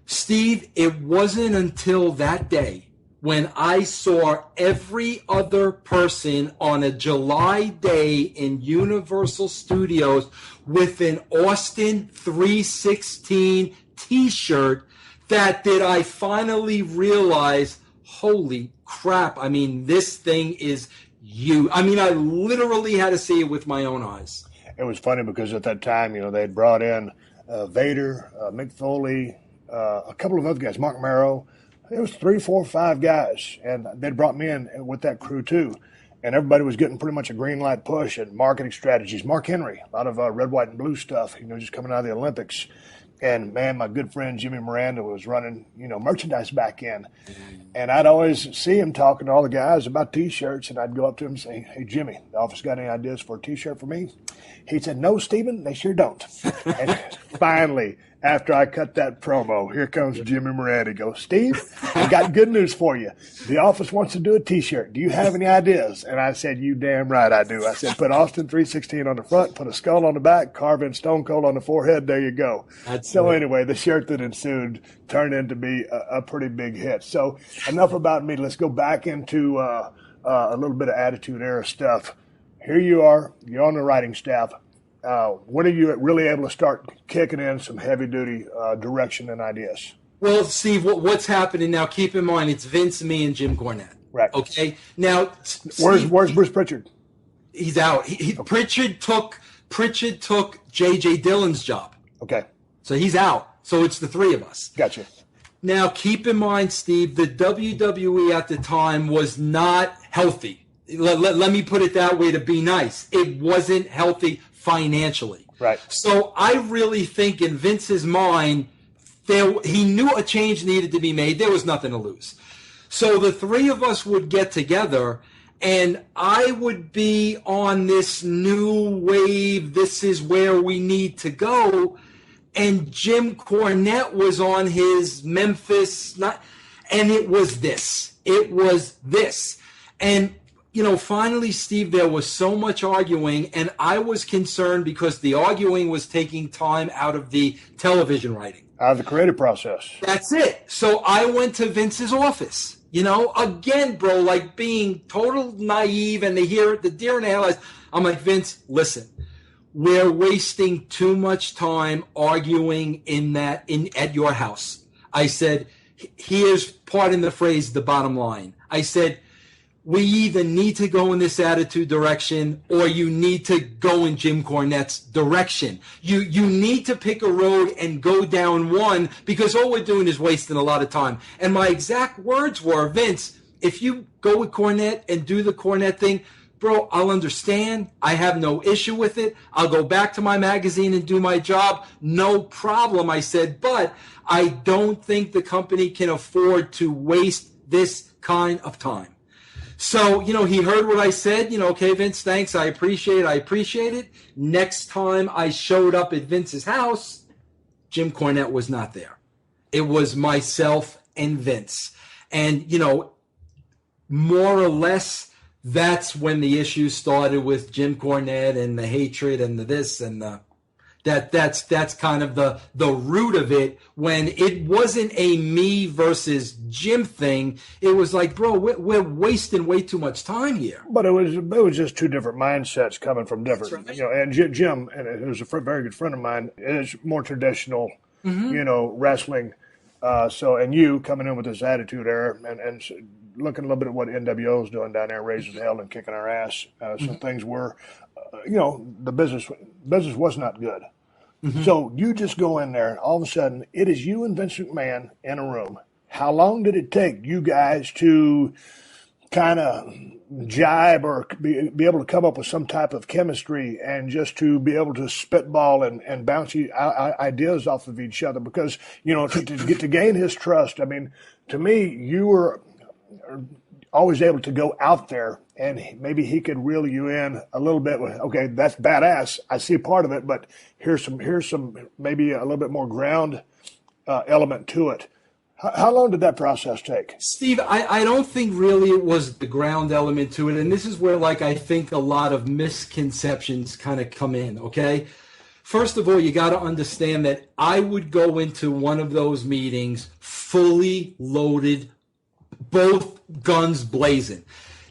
Steve, it wasn't until that day when I saw every other person on a July day in Universal Studios with an Austin 316 T-shirt that I finally realize, holy crap. This thing is you. I literally had to see it with my own eyes. It was funny because at that time, they'd brought in Vader, Mick Foley, a couple of other guys, Mark Merrow. It was 3, 4, 5 guys, and they'd brought me in with that crew too. And everybody was getting pretty much a green light push and marketing strategies. Mark Henry, a lot of red, white, and blue stuff, just coming out of the Olympics. And, man, my good friend Jimmy Miranda was running, merchandise back in. And I'd always see him talking to all the guys about T-shirts, and I'd go up to him and say, hey, Jimmy, the office got any ideas for a T-shirt for me? He said, no, Stephen, they sure don't. And finally, after I cut that promo, here comes Jimmy Miranda. He goes, Steve, I got good news for you. The office wants to do a T-shirt. Do you have any ideas? And I said, you damn right I do. I said, put Austin 316 on the front, put a skull on the back, carve in Stone Cold on the forehead. There you go. So anyway, the shirt that ensued turned into be a pretty big hit. So enough about me. Let's go back into a little bit of Attitude Era stuff. Here you are. You're on the writing staff. When are you really able to start kicking in some heavy-duty direction and ideas? Well, Steve, what's happening now, keep in mind, it's Vince, me, and Jim Cornette. Right. Okay? Now, where's Bruce Pritchard? He's out. Okay. Pritchard took J.J. Dillon's job. Okay. So he's out. So it's the three of us. Gotcha. Now, keep in mind, Steve, the WWE at the time was not healthy. Let me put it that way to be nice. It wasn't healthy financially. Right. So I really think in Vince's mind, he knew a change needed to be made. There was nothing to lose. So the three of us would get together And I would be on this new wave, this is where we need to go. And Jim Cornette was on his Memphis, and it was this. It was this. And, finally, Steve, there was so much arguing, and I was concerned because the arguing was taking time out of the television writing. Out of the creative process. That's it. So I went to Vince's office. Again, bro, like being total naive, and they hear the deer in the headlights. I'm like, Vince, listen, we're wasting too much time arguing at your house. I said, here's, pardon the phrase, the bottom line. I said, we either need to go in this attitude direction or you need to go in Jim Cornette's direction. You need to pick a road and go down one, because all we're doing is wasting a lot of time. And my exact words were, Vince, if you go with Cornette and do the Cornette thing, bro, I'll understand. I have no issue with it. I'll go back to my magazine and do my job. No problem, I said. But I don't think the company can afford to waste this kind of time. So, he heard what I said. Okay, Vince, thanks. I appreciate it. Next time I showed up at Vince's house, Jim Cornette was not there. It was myself and Vince. And, more or less, that's when the issues started with Jim Cornette and the hatred and the this and the that's kind of the root of it, when it wasn't a me versus Jim thing. It was like, bro, we're wasting way too much time here. But it was just two different mindsets coming from different, right. And Jim, and it was a very good friend of mine, is more traditional, wrestling. And you coming in with this attitude era and looking a little bit at what NWO is doing down there, raising hell and kicking our ass. Some things were, the business was not good. Mm-hmm. So you just go in there, and all of a sudden, it is you and Vince McMahon in a room. How long did it take you guys to kind of jibe or be able to come up with some type of chemistry and just to be able to spitball and bounce ideas off of each other? Because, to gain his trust, I mean, to me, you were always able to go out there and maybe he could reel you in a little bit with, okay, that's badass. I see part of it, but here's some maybe a little bit more ground element to it. How long did that process take? Steve, I don't think really it was the ground element to it. And this is where, I think a lot of misconceptions kind of come in, okay? First of all, you got to understand that I would go into one of those meetings fully loaded, both guns blazing.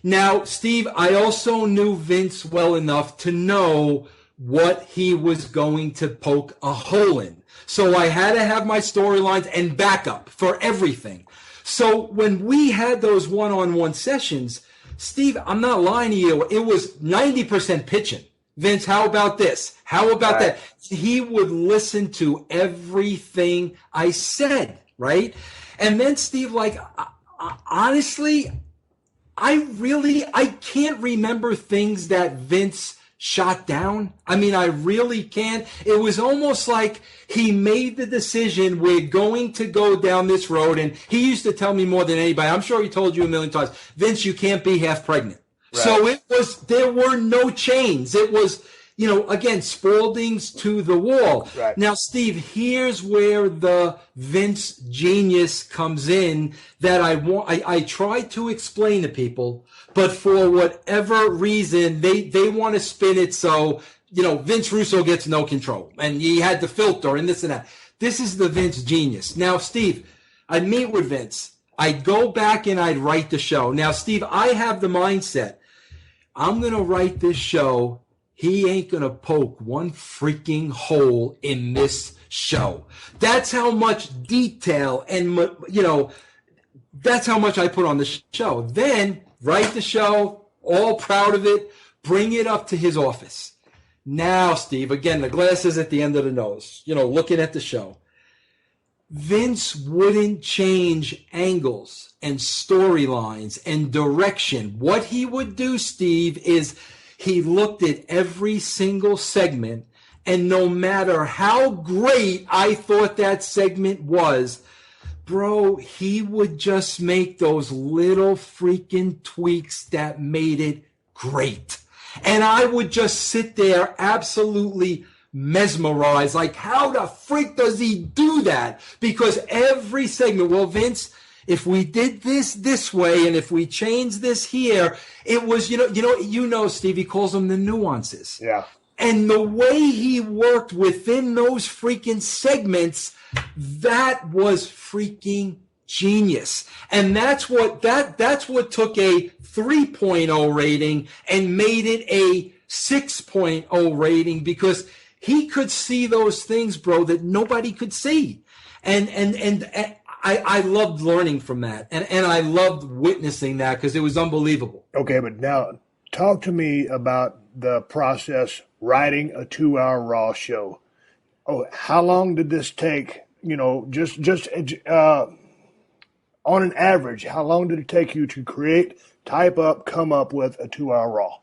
Now, Steve, I also knew Vince well enough to know what he was going to poke a hole in. So I had to have my storylines and backup for everything. So when we had those one-on-one sessions, Steve, I'm not lying to you, it was 90% pitching. Vince, how about this? How about that? He would listen to everything I said, right? And then, Steve, honestly, I can't remember things that Vince shot down. I mean, I really can't. It was almost like he made the decision, we're going to go down this road. And he used to tell me more than anybody, I'm sure he told you a million times, Vince, you can't be half pregnant. Right. So there were no chains. It was, again, Spalding's to the wall. Right. Now, Steve, here's where the Vince genius comes in that I try to explain to people, but for whatever reason, they want to spin it so, Vince Russo gets no control, and he had the filter and this and that. This is the Vince genius. Now, Steve, I'd meet with Vince. I'd go back and I'd write the show. Now, Steve, I have the mindset, I'm going to write this show. He ain't going to poke one freaking hole in this show. That's how much detail and, that's how much I put on the show. Then write the show, all proud of it, bring it up to his office. Now, Steve, again, the glass is at the end of the nose, looking at the show. Vince wouldn't change angles and storylines and direction. What he would do, Steve, is he looked at every single segment, and no matter how great I thought that segment was, bro, he would just make those little freaking tweaks that made it great. And I would just sit there absolutely mesmerized, like, how the freak does he do that? Because every segment, well, Vince, if we did this way, and if we changed this here, it was, Steve, he calls them the nuances. Yeah. And the way he worked within those freaking segments, that was freaking genius. And that's what took a 3.0 rating and made it a 6.0 rating, because he could see those things, bro, that nobody could see. And I loved learning from that. And I loved witnessing that, because it was unbelievable. Okay, but now talk to me about the process writing a 2-hour Raw show. Oh, how long did this take? Just on an average, how long did it take you to create, type up, come up with a 2-hour Raw?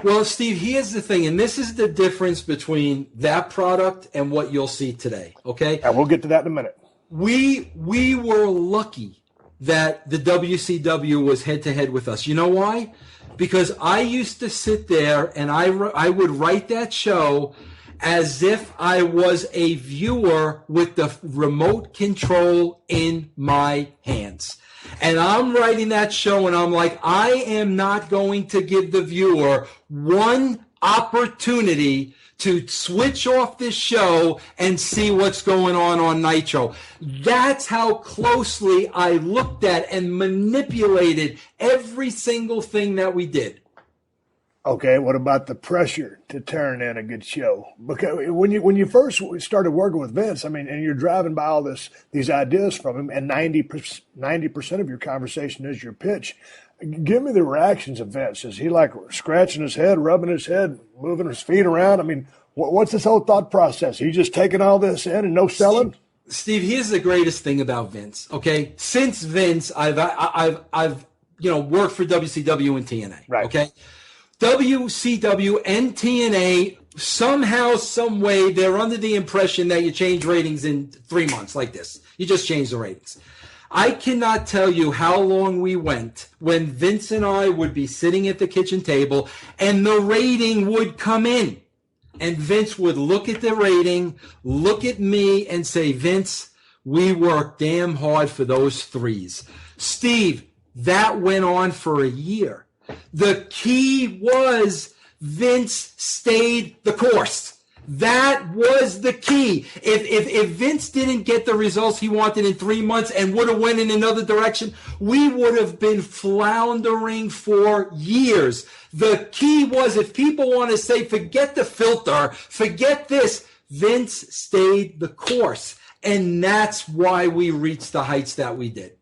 Well, Steve, here's the thing, and this is the difference between that product and what you'll see today, okay? And we'll get to that in a minute. We were lucky that the WCW was head-to-head with us. You know why? Because I used to sit there and I would write that show as if I was a viewer with the remote control in my hands. And I'm writing that show and I'm like, I am not going to give the viewer one opportunity to switch off this show and see what's going on Nitro. That's how closely I looked at and manipulated every single thing that we did. Okay, what about the pressure to turn in a good show? Because when you first started working with Vince, I mean, and you're driving by all these ideas from him, and 90% of your conversation is your pitch. Give me the reactions of Vince. Is he like scratching his head, rubbing his head, moving his feet around? I mean, what's his whole thought process? He just taking all this in and no selling? Steve, here's the greatest thing about Vince. Okay, since Vince, I've worked for WCW and TNA. Right. Okay. WCW and TNA, somehow, some way, they're under the impression that you change ratings in 3 months like this. You just change the ratings. I cannot tell you how long we went when Vince and I would be sitting at the kitchen table and the rating would come in. And Vince would look at the rating, look at me, and say, Vince, we worked damn hard for those 3s. Steve, that went on for a year. The key was Vince stayed the course. That was the key. If Vince didn't get the results he wanted in 3 months and would have went in another direction, we would have been floundering for years. The key was, if people want to say, forget the filter, forget this, Vince stayed the course. And that's why we reached the heights that we did.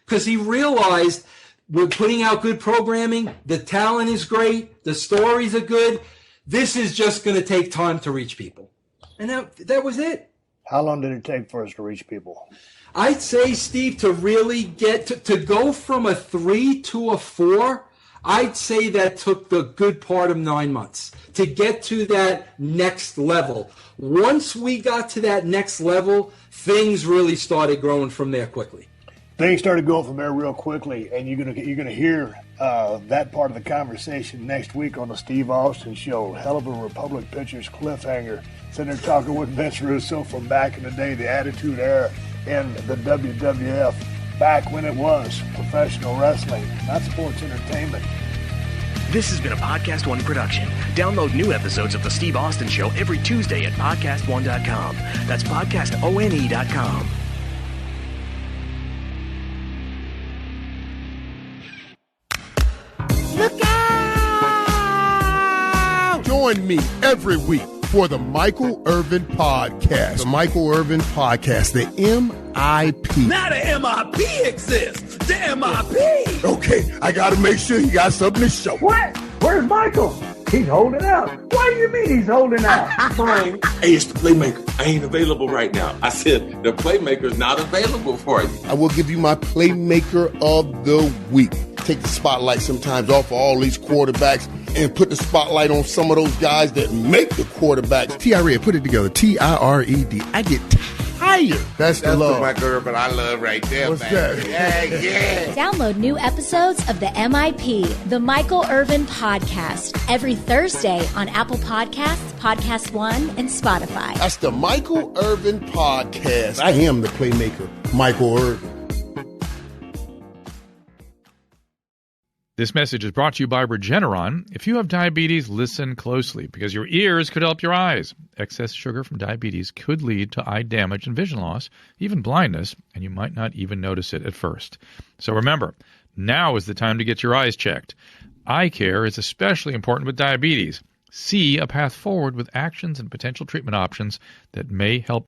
Because he realized we're putting out good programming. The talent is great. The stories are good. This is just going to take time to reach people. And that was it. How long did it take for us to reach people? I'd say, Steve, to really get to go from a 3 to a 4, I'd say that took the good part of 9 months to get to that next level. Once we got to that next level, things really started growing from there quickly. Things started going from there real quickly, and you're gonna hear that part of the conversation next week on the Steve Austin Show. Hell of a Republic Pictures cliffhanger. Sitting there talking with Vince Russo from back in the day, the Attitude Era in the WWF, back when it was professional wrestling, not sports entertainment. This has been a Podcast One production. Download new episodes of The Steve Austin Show every Tuesday at podcastone.com. That's podcastone.com. Look out! Join me every week for the Michael Irvin Podcast. The Michael Irvin Podcast, the MIP. Now the MIP exists. The MIP. Okay, I got to make sure you got something to show. What? Where's Michael? He's holding out. What do you mean he's holding out? Fine. Hey, it's the Playmaker. I ain't available right now. I said the Playmaker's not available for you. I will give you my Playmaker of the Week. Take the spotlight sometimes off of all these quarterbacks and put the spotlight on some of those guys that make the quarterbacks. T-I-R-E D, put it together. T-I-R-E-D. I get tired fire. That's the love. my girl, but I love right there, What's man. that? Yeah. Download new episodes of the MIP, the Michael Irvin Podcast, every Thursday on Apple Podcasts, Podcast One, and Spotify. That's the Michael Irvin Podcast. I am the playmaker, Michael Irvin. This message is brought to you by Regeneron. If you have diabetes, listen closely because your ears could help your eyes. Excess sugar from diabetes could lead to eye damage and vision loss, even blindness, and you might not even notice it at first. So remember, now is the time to get your eyes checked. Eye care is especially important with diabetes. See a path forward with actions and potential treatment options that may help